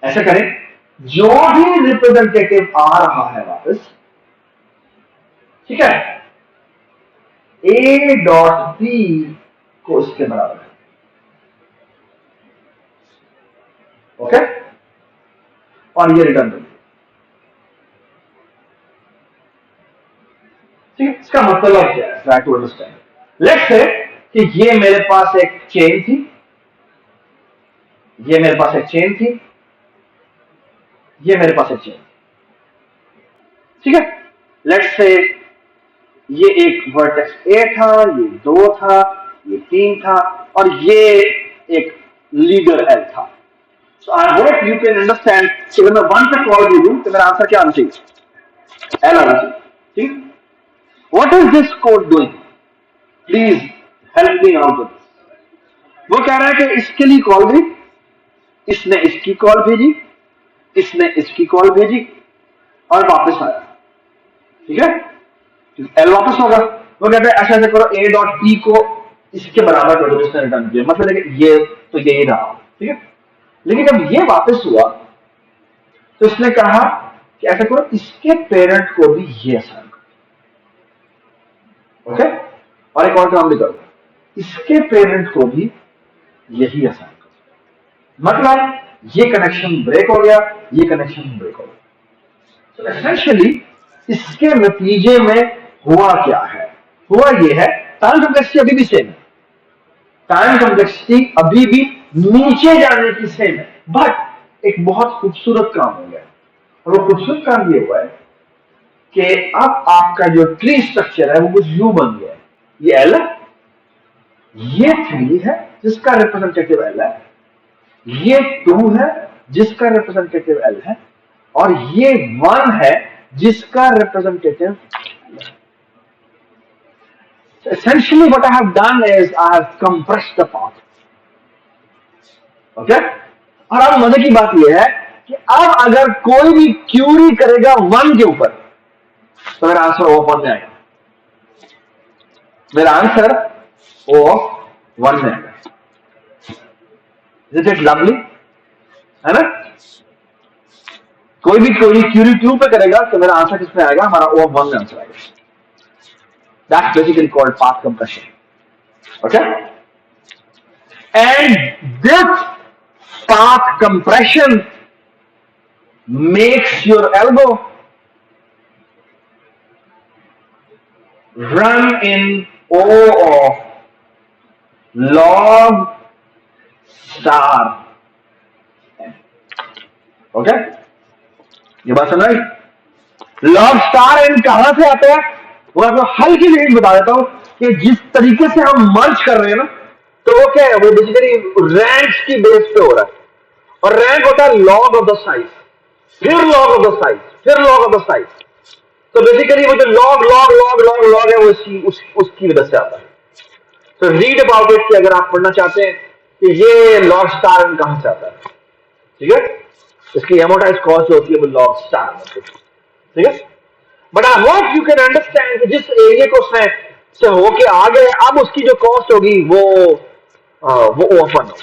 ऐसा करें, जो भी रिप्रेजेंटेटिव आ रहा है वापस, ठीक है, ए डॉट बी को उसके बराबर है। ओके, और ये रिटर्न कर दिया, ठीक है। इसका मतलब क्या है, try to understand. Let's say कि ये मेरे पास एक चेन थी, ये मेरे पास एक चेन थी, ये मेरे पास एक चेन, ठीक है। लेट्स से ये एक वर्टेक्स ए था, ये 2 था, ये 3 था, और ये एक लीडर एल था। So I hope you can understand कि अगर मैं 1 पे कॉल भी दूं तो मेरा आंसर क्या आना चाहिए, एल आना चाहिए, ठीक। What is this code doing? Please help me out with this. वो कह रहा है कि इसके लिए कॉल गई, इसने इसकी कॉल भेजी, इसने इसकी कॉल भेजी और वापस आया, ठीक है। एल वापस होगा, वो कहते हैं ऐसा ऐसा करो, ए डॉट पी को इसके बराबर करो जिसने रिटर्न किया, मतलब ये तो यही रहा, ठीक है। लेकिन जब ये वापस हुआ तो इसने कहा कि ऐसा करो, इसके पेरेंट को भी ये असाइन करो, ओके, और एक और काम भी करो, इसके पेरेंट को भी यही असाइन करो। मतलब ये कनेक्शन ब्रेक हो गया, ये कनेक्शन ब्रेक हो गया। तो एसेंशियली इसके नतीजे में हुआ क्या है, हुआ ये है, टाइम कॉम्प्लेक्सिटी अभी भी सेम है, टाइम कॉम्प्लेक्सिटी अभी भी नीचे जाने की सेम है, बट एक बहुत खूबसूरत काम हो गया। और वो खूबसूरत काम ये हुआ है कि अब आपका जो ट्री स्ट्रक्चर है वो कुछ यू बन गया है। ये एल है, ये 3 है जिसका रिप्रेजेंटेटिव एल है, ये 2 है जिसका रिप्रेजेंटेटिव एल है, और ये 1 है जिसका रिप्रेजेंटेटिव एल है। So essentially what I have done is I have compressed the path. Okay, और अब मजे की बात यह है कि अब अगर कोई भी क्यूरी करेगा 1 के ऊपर तो मेरा आंसर ओ 1 में आएगा, मेरा आंसर ओ 1 में आएगा। इज इट लवली, है ना। कोई भी क्यूरी 2 पे करेगा तो मेरा आंसर किस में आएगा, हमारा ओ 1 में आंसर आएगा। That's basically called path compression. Okay? And this path compression makes your algo run in O of log star n. Okay, ये बात समझ आई। लॉग स्टार एंड कहां से आते हैं वो आपको हल्की सी बता देता हूं कि जिस तरीके से हम मर्ज कर रहे हैं ना, तो वो क्या है, वो बेसिकली रैंक्स की बेस पे हो रहा है। और रैंक होता है लॉग ऑफ द साइज, फिर लॉग ऑफ द साइज, फिर लॉग ऑफ द साइज। तो बेसिकली वो जो log log log log log है वो उसकी वजह से आता है। तो रीड अबाउट इट कि अगर आप पढ़ना चाहते हैं कि ये लॉग स्टार एंड कहां से आता है, ठीक है। इसकी एमोटाइज कॉस्ट होती है वो लॉग स्टार, ठीक है। But I hope you can understand कि जिस एरिया को से होके आ गए, अब उसकी जो कॉस्ट होगी वो ओपन हो,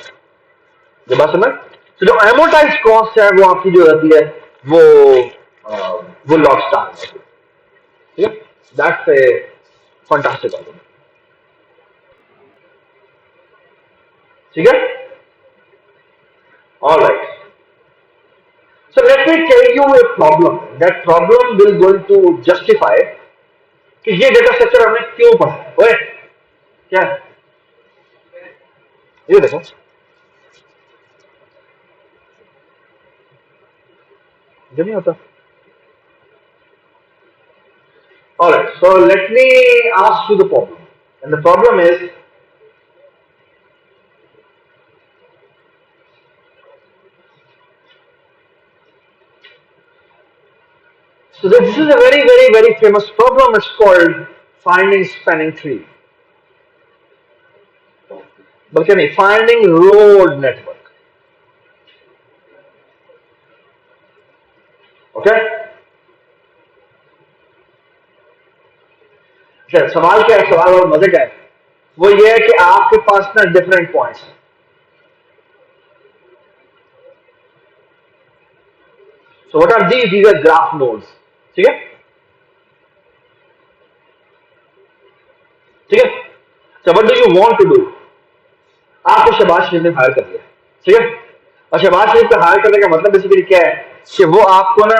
ये बात समझ। तो जो एमोटाइज कॉस्ट है वो आपकी जो रहती है वो लॉग स्टार होती है, ठीक है। दैट्स ए फैंटास्टिक आर्गुमेंट, ठीक है। Alright, so let me tell you a problem. That problem will going to justify कि ये डेटा स्ट्रक्चर हमने क्यों पढ़ा है। ओए क्या है? ये देखो, जो नहीं होता। Alright, so let me ask you the problem, and the problem is so this is a very very very famous problem. It's called finding spanning tree. बल्कि नहीं, finding road network. Okay? अच्छा, सवाल क्या है, सवाल और मजे क्या है, वो ये है कि आपके पास ना different points, so what are these? These are graph nodes, ठीक है, ठीक है। so what do you want to do? आपको शहबाज शरीफ ने हायर कर दिया, ठीक है। और शहबाज शरीफ को हायर करने का मतलब बेसिकली क्या है कि वो आपको ना,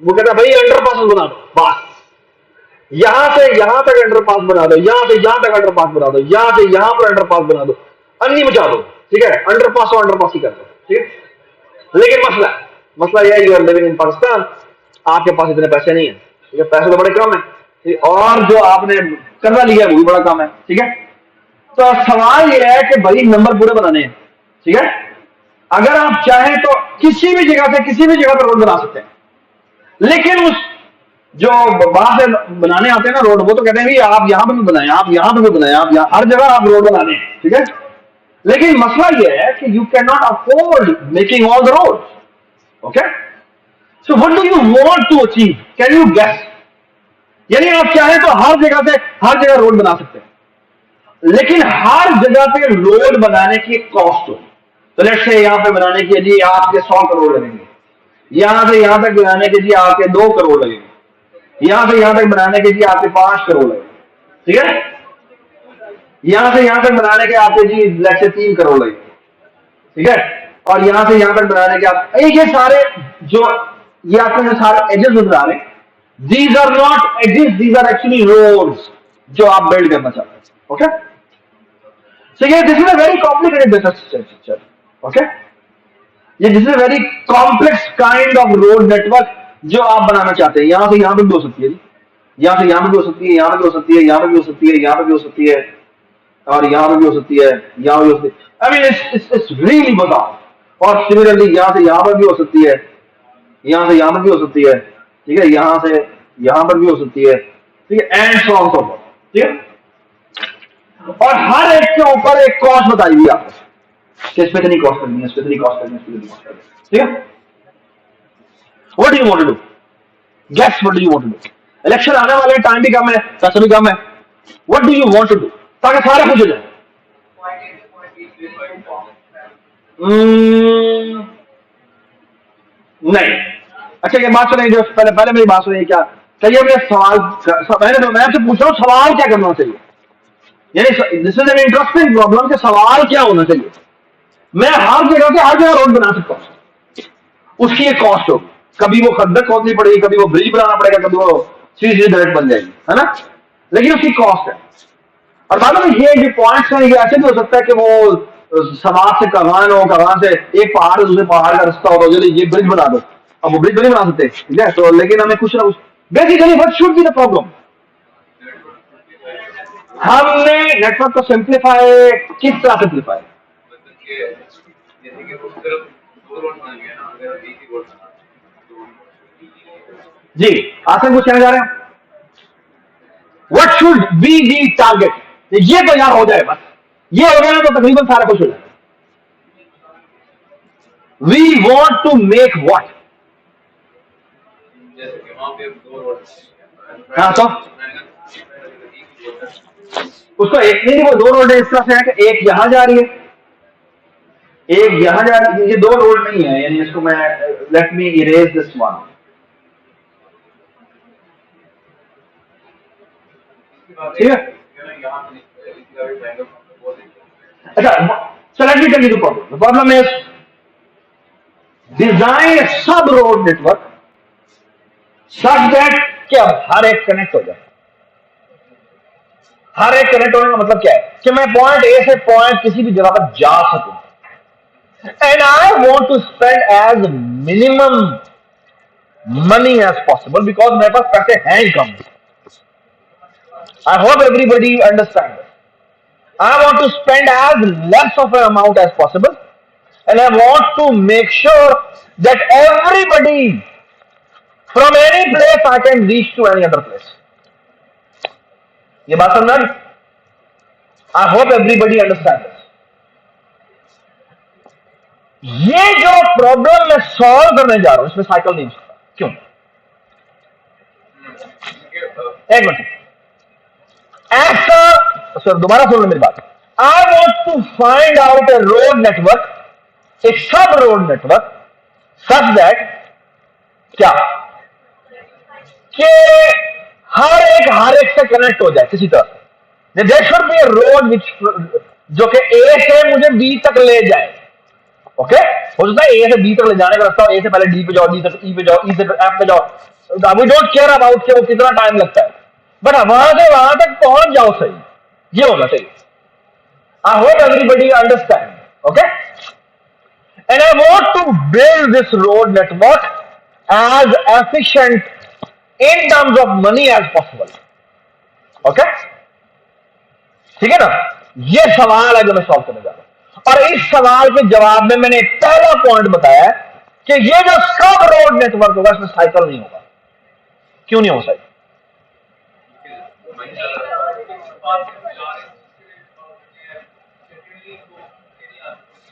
वो कहता है भाई अंडरपास बना दो, बस यहां से यहां तक अंडरपास बना दो, यहां से यहां तक अंडरपास बना दो, यहां से यहां पर अंडरपास बना दो, अन्नी मचा दो, ठीक है। अंडरपास और अंडरपास ही कर दो, ठीक है। लेकिन मसला यह है, you are living in Pakistan, आपके पास इतने पैसे नहीं है, ठीक है, पैसे तो बड़े कम है, और जो आपने कर्जा लिया है वो भी बड़ा कम है, ठीक है। तो सवाल यह है कि भाई नंबर पूरे बनाने हैं, ठीक है। अगर आप चाहें तो किसी भी जगह से किसी भी जगह पर रोड बना सकते हैं, लेकिन उस जो बाहर से बनाने आते हैं ना रोड, वो तो कहते हैं कि आप यहां पर भी बनाएं, आप यहां पर भी बनाएं, आप हर जगह आप रोड बनाने हैं, ठीक है। लेकिन मसला यह है कि you can not afford making all the road, okay. So what do you want to achieve, can you guess. यानी आप चाहें तो हर जगह से हर जगह रोड बना सकते हैं, लेकिन हर जगह पे रोड बनाने की कॉस्ट हो। तो लेट्स से यहां पे बनाने के लिए आपके 100 करोड़ लगेंगे, यहां से यहां तक बनाने के लिए आपके 2 करोड़ लगेंगे, यहां से यहां तक बनाने के लिए आपके 5 करोड़ लगेंगे, ठीक है। यहां से यहां तक बनाने के आपके जी लेट्स से 3 करोड़ लगेंगे, ठीक है। और यहां से यहां तक बनाने के आप ये सारे जो ये आपके जो सारे एजेस नजर आ रहे हैं, these are not edges, these are actually roads जो आप बिल्ड करना चाहते हैं, okay. So yeah, this is a very complicated data structure. Okay? Yeah, this is a very complex kind of road network जो आप बनाना चाहते हैं। यहां से यहां पे भी हो सकती है, यहां से यहां पे भी हो सकती है, यहां पे भी हो सकती है, यहां पे भी हो सकती है, यहां पे भी हो सकती है, और यहां पे भी हो सकती है, यहां पे भी हो सकती है। I mean it's really बताओ। और सिमिलरली यहां से यहां पर भी हो सकती है, यहां से यहां पर भी हो सकती है, ठीक है, यहां से यहां पर भी हो सकती है, ठीक है, and so on so forth, ठीक है। और हर एक के ऊपर एक कॉस्ट बताई हुई आपको कि इस पे इतनी कॉस्ट करनी है, इस पे इतनी कॉस्ट करनी है, इस पे इतनी कॉस्ट करनी है, ठीक है। What do you want to do, guess what do you want to do. Election आने वाले, टाइम भी कम है, पैसा भी कम है, what do you want to do ताकि सारा कुछ हो जाए। नहीं, अच्छा ये बात सुनिए, जो पहले मेरी बात सुनिए, क्या चाहिए मेरा सवाल, मैं आपसे पूछ रहा हूँ सवाल क्या करना चाहिए, यानी this is an interesting problem कि सवाल क्या होना चाहिए। मैं हर जगह से हर जगह रोड बना सकता हूं, उसकी एक कॉस्ट होगी, कभी वो खड्डा खोदनी पड़ेगी, कभी वो ब्रिज बनाना पड़ेगा, कभी वो सीधी डायरेक्ट बन जाएगी, है ना, लेकिन उसकी कॉस्ट है। और बाद में ये जो पॉइंट्स हैं ये ऐसे भी हो सकता है कि वो समाज से कमान से एक पहाड़ से दूसरे पहाड़ का रास्ता होता है, ये ब्रिज बना दो। अब वो ब्रिज नहीं बना सकते, ठीक है, तो लेकिन हमें कुछ ना कुछ basically what should be the problem. हमने नेटवर्क को सिंप्लीफाई किस तरह सिंप्लीफाई? जैसे कि वो सिर्फ 2 रोड बन गया ना, अगर एक ही रोड बना जी आसन कुछ कहना जा रहे हैं? What should be the target? ये तो यार हो जाए, बस ये हो गया ना तो तकरीबन सारा कुछ हो जाए। We want to make what? जैसे कि वहां पे 2 रोड हाँ तो उसको एक नहीं, वो 2 रोड है इस तरह से है कि एक यहां जा रही है, एक यहां जा रही है, ये 2 रोड नहीं है, यानी इसको मैं let me erase this one. ठीक है, अच्छा, so let me tell you the problem. The problem is design a sub road network such that कि अब हर एक कनेक्ट हो जाए। हर एक कनेक्ट होने का मतलब क्या है कि मैं पॉइंट ए से पॉइंट किसी भी जगह पर जा सकूं, and I want to spend as minimum money as possible, because मेरे पास पैसे हैं ही कम। I hope everybody understands this. I want to spend as less of an amount as possible, and I want to make sure that everybody from any place I can reach to any other place. ये बात समझ में? I hope everybody understands this. ये जो problem मैं solve करने जा रहा हूं इसमें साइकिल नहीं हो सकता। क्यों? एक मिनट, ऐसा सर दोबारा सुन लो मेरी बात। I want to find out a road network, a sub road network such that क्या कि हर एक से कनेक्ट हो जाए किसी तरह। There should be a road which जो कि ए से मुझे बी तक ले जाए। ओके, हो सकता है ए से बी तक ले जाने का रास्ता, ए से पहले डी पे जाओ, डी से ई पे जाओ, ई से एफ पे जाओ, वी डोंट केयर अबाउट कि वो कितना टाइम लगता है, बट वहां से वहां तक पहुंच जाओ सही, ये होना चाहिए। I hope everybody understand, okay, and I want to build this road network as efficient in terms of money as possible. Okay, ठीक है ना? ये सवाल है जो मैं सॉल्व करने जा रहा हूं, और इस सवाल के जवाब में मैंने पहला पॉइंट बताया कि ये जो सब रोड नेटवर्क होगा इसमें साइकिल नहीं होगा। क्यों नहीं हो साइकिल?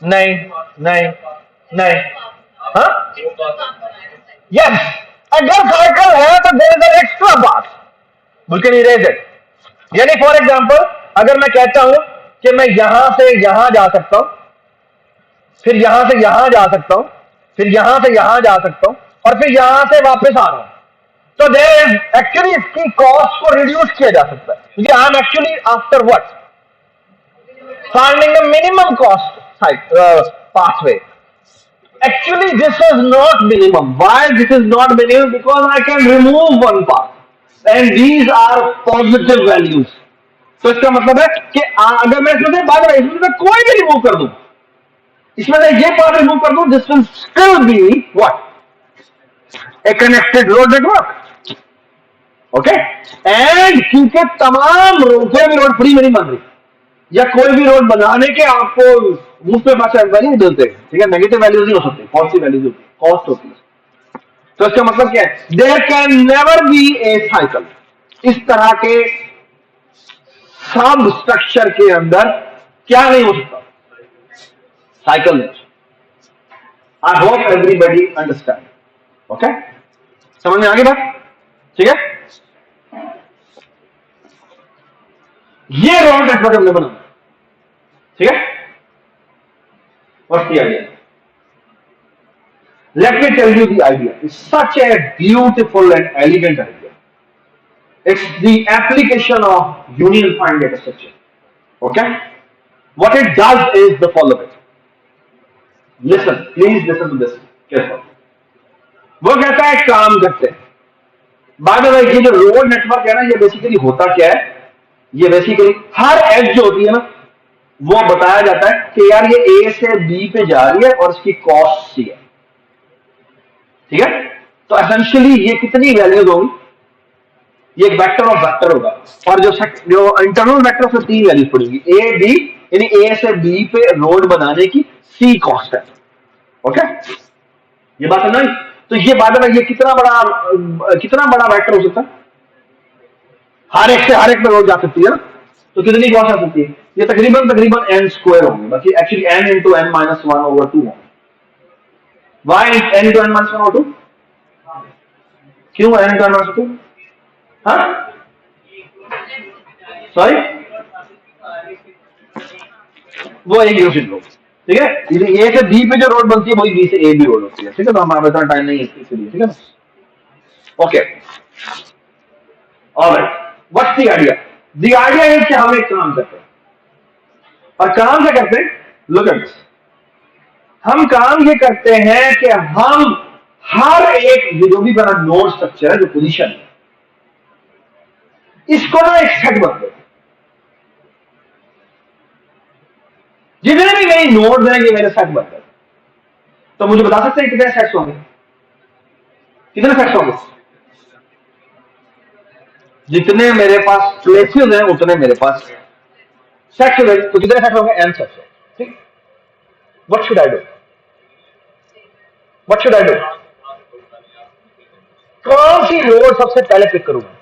नहीं नहीं नहीं, हाँ यस, अगर साइकिल है तो there is an extra path, we can erase it. यानी फॉर एग्जांपल अगर मैं कहता हूं कि मैं यहां से यहां जा सकता हूं, फिर यहां से यहां जा सकता हूं, फिर यहां से यहां जा सकता हूं, और फिर यहां से वापस आ रहा हूं, तो देयर इज एक्चुअली इसकी कॉस्ट को रिड्यूस किया जा सकता है, क्योंकि I am actually after what finding the minimum cost pathway. Actually, this is not minimum. Why this is not minimum? Because I can remove one path, and these are positive values. तो इसका मतलब है कि अगर मैं इसमें से बाद में इसमें से कोई भी रिमूव कर दूं, इसमें से ये पार्ट रिमूव कर दूं, this will still be what? A connected road network. Okay? And क्योंकि तमाम रोड, कोई भी रोड फ्री में नहीं बन रही, या कोई भी रोड बनाने के आपको मुफ्त में पैसे वैल्यू देते हैं, ठीक है, नेगेटिव वैल्यूज नहीं हो सकती, पॉजिटिव वैल्यूज होती, कॉस्ट होती है। तो इसका मतलब क्या है? There can never be a cycle. इस तरह के सब स्ट्रक्चर के अंदर क्या नहीं हो सकता? साइकिल नहीं। आई होप एवरीबडी अंडरस्टैंड। ओके, समझ में आ गई बात? ठीक है, ये रोड नेटवर्क हमने बनाया, ठीक है। What's the idea? Let me tell you the idea. It's such a beautiful and elegant idea. It's the application of Union Fine Data Structure. Okay? What it does is the following. Listen, please listen to this carefully. वो कहता है काम करते हैं। By the way, ये जो road network है ना, ये बेसिकली होता क्या है? ये बेसिकली हर एज जो होती है ना, वो बताया जाता है कि यार ये ए से बी पे जा रही है और इसकी कॉस्ट सी है, ठीक है। तो एसेंशियली ये कितनी वैल्यूज होगी, ये एक वेक्टर ऑफ वेक्टर होगा, और जो इंटरनल वेक्टर से 3 वैल्यूज पड़ेगी, ए बी, यानी ए से बी पे रोड बनाने की सी कॉस्ट है। ओके, ये बात है ना। तो ये बात है, ये कितना बड़ा वेक्टर हो सकता है, हर एक पे रोड जा सकती है ना, तो कितनी कॉस्ट आ सकती है, ये तकरीबन n स्क्वायर होंगे, बाकी actually n into n minus 1/2 होंगे। Why n into n minus 1/2, क्यों n इंटू n माइनस 2? हाँ, सॉरी, वो एक यूनिट लो, ठीक है। ए से बी पे जो रोड बनती है वही बी से ए बी रोड होती है, ठीक है। तो हमारे इतना टाइम नहीं है इसके लिए, ठीक है ना। Okay, alright, what's the idea? The idea is कि हम एक काम करते हैं, और काम क्या करते हैं, लुक एट दिस। हम काम ये करते हैं कि हम हर एक जो भी बना नोड स्ट्रक्चर है, जो पोजीशन है, इसको ना एक सेट बना देते। जितने भी मेरी नोड्स हैं ये मेरे सेट बन गए। तो मुझे बता सकते हैं कितने सेट्स होंगे, कितने सेट्स होंगे? जितने मेरे पास प्लेसेस हैं उतने मेरे पास सेट्स होंगे। तो कितने सेट्स होंगे? n सेट्स, ठीक। What should I do, what should I do? कौन सी रोड सबसे पहले पिक करूंगा?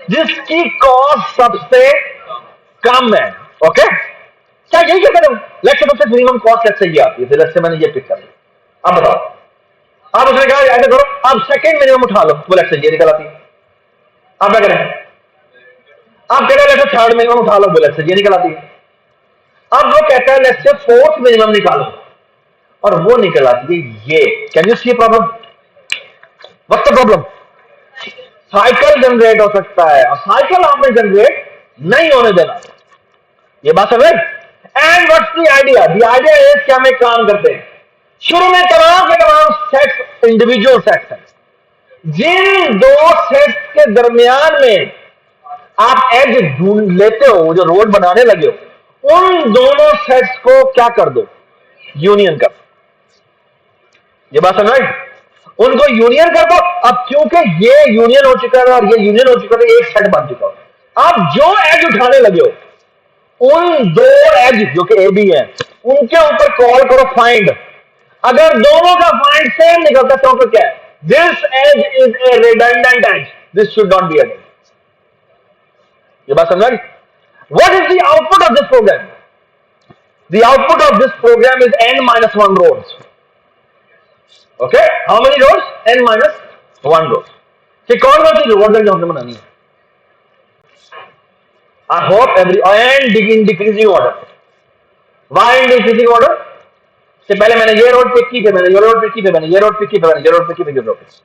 जिसकी कॉस्ट सबसे कम है। ओके, क्या यही क्या करूं? Let's suppose minimum cost let's say ये आती है, लेट्स से मैंने ये पिक कर लिया। अब बताओ, अब उसने कहा ऐसे करो, अब सेकंड मिनिमम उठा लो, वो लेट्स से ये निकल आती है। अब क्या करें? अब कह रहे हैं थर्ड मिनिमम उठा लो, वो लेट्स से ये निकल आती है। अब वो कहता है लेट्स से फोर्थ मिनिमम निकालो, और वो निकल आती है ये। Can you see problem? What's the problem? Cycle generate हो सकता है, और साइकिल आपने जनरेट नहीं होने देना। ये बात समझ? And what's the idea? The idea is कि हम एक काम करते हैं, शुरू में तमाम के तमाम सेट्स इंडिविजुअल सेट्स हैं। जिन दो सेट्स के दरमियान में आप एज ढूंढ लेते हो, जो रोड बनाने लगे हो, उन दोनों सेट्स को क्या कर दो? यूनियन कर। ये बात समझ? उनको यूनियन कर दो। अब क्योंकि ये यूनियन हो चुका है और ये यूनियन हो चुका है, एक सेट बन चुका है। अब जो एज उठाने लगे हो, उन दो एज जो कि ए बी है, उनके ऊपर कॉल करो फाइंड। अगर दोनों का फाइंड सेम निकलता है तो क्या है? This edge is a redundant edge, this should not be edge. ये बात समझ? What is the output of this program? The output of this program is n-1 roads. Okay, how many roads? n-1 roads. कि कौन कौन सी roads है जो हमने बनानी है? I hope and in decreasing order. Why in decreasing order? कि पहले मैंने ये रोड पिक की, फिर मैंने ये रोड पिक की, फिर मैंने ये रोड पिक की, फिर मैंने ये रोड पिक की, फिर ये रोड पिक की।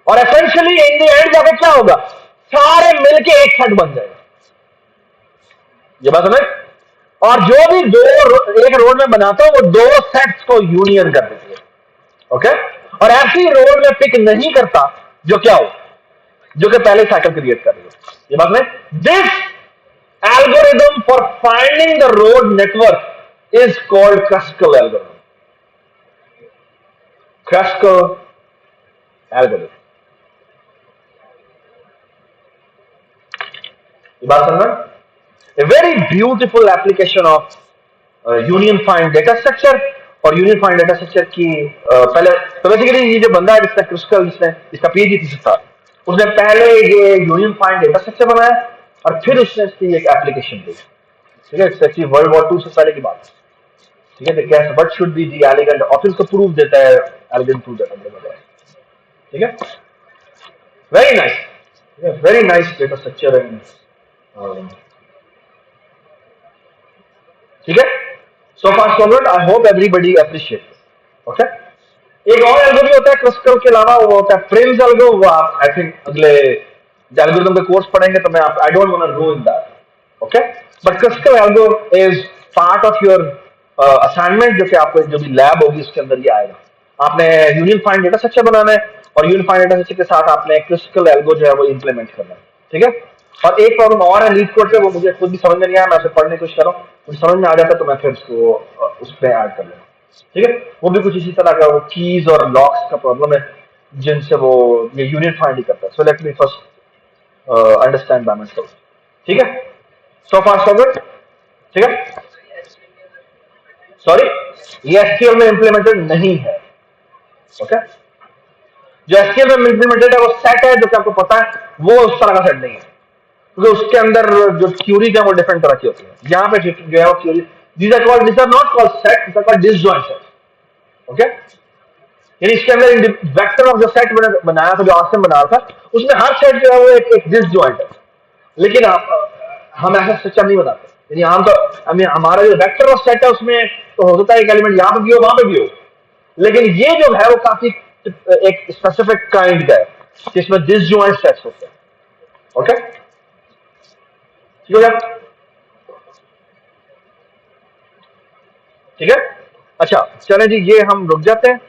और एसेंशियली इन द एंड जाके क्या होगा? सारे मिलके एक सेट बन जाएगा। ये बात समझ? और जो भी एक रोड में बनाता हूं, वो दो सेट्स को यूनियन कर देती है। ओके, और ऐसी रोड में पिक नहीं करता जो क्या हो, जो कि पहले साइकिल क्रिएट कर रही हो। ये बात समझ? This algorithm for finding the road network is called Kruskal algorithm. Kruskal algorithm. ये बात समझ? A very beautiful application of union find data structure। और union find data structure की पहले तो बेसिकली ये जो बंदा है जिसका Kruskal, जिसका PhD थीसिस था, उसने पहले ये union find data structure बनाया और फिर उसने इसकी एक एप्लीकेशन दी। ठीक है, एक्चुअली वर्ल्ड वॉर 2 से पहले की बात। ठीक है, तो कैसे what should be the elegant, और फिर उसको प्रूफ देता है, एलिगेंट प्रूफ देता है। ठीक है, very nice, very nice data structure है। ठीक है, so far so good. I hope everybody appreciate. Okay, एक और एल्गो भी होता है क्रस्कल के अलावा, वो होता है फ्रेम्स एल्गो। वो आप आई थिंक अगले एल्गोरिथम का कोर्स पढ़ेंगे, तो मैं आप I don't want to go in that. Okay, but Kruskal algo is part of your assignment, जो कि आपको जो भी लैब होगी उसके अंदर ये आएगा। आपने यूनियन फाइंड डेटा स्ट्रक्चर बनाना है, और यूनियन फाइंड डेटा स्ट्रक्चर के साथ आपने क्रस्कल एल्गो जो है वो इंप्लीमेंट करना है। ठीक है, और एक प्रॉब्लम और है लीड कोड पे, वो मुझे खुद भी समझ में नहीं आया, मैं उसे पढ़ने की कोशिश कर रहा हूँ, मुझे समझ में आ जाता तो मैं फिर उसको उस पर ऐड कर लूंगा। ठीक है, वो भी कुछ इसी तरह का वो कीज और लॉक्स का प्रॉब्लम है जिनसे वो ये यूनियन फाइंड ही करता है। सो let me first understand by my self. ठीक है, सो फार सो गुड। ठीक है, सॉरी, ये एसक्यूएल में इंप्लीमेंटेड नहीं है। ओके, जो एसक्यूएल में इंप्लीमेंटेड है वो सेट है, जो कि आपको पता है वो उस तरह का सेट नहीं है, क्योंकि उसके अंदर जो क्यूरीज है वो डिफरेंट तरह की होती है। यहाँ पे जो है वो curies, these are not called set, these are called disjoint set. Okay, यानी इसके अंदर वेक्टर ऑफ जो सेट बनाया था, जो आसम बना था, उसमें हर सेट जो है वो एक डिसजॉइंट है। लेकिन हम ऐसा सिस्टम नहीं बनाते, यानी हम तो हमारा जो वेक्टर ऑफ सेट है उसमें तो हो सकता है एक एलिमेंट यहाँ पे भी हो वहां पे भी हो, लेकिन ये जो है वो काफी एक स्पेसिफिक काइंड का है जिसमें डिसजॉइंट सेट्स होते हैं। ओके, ठीक हो गया? ठीक है, अच्छा चलें जी, ये हम रुक जाते हैं।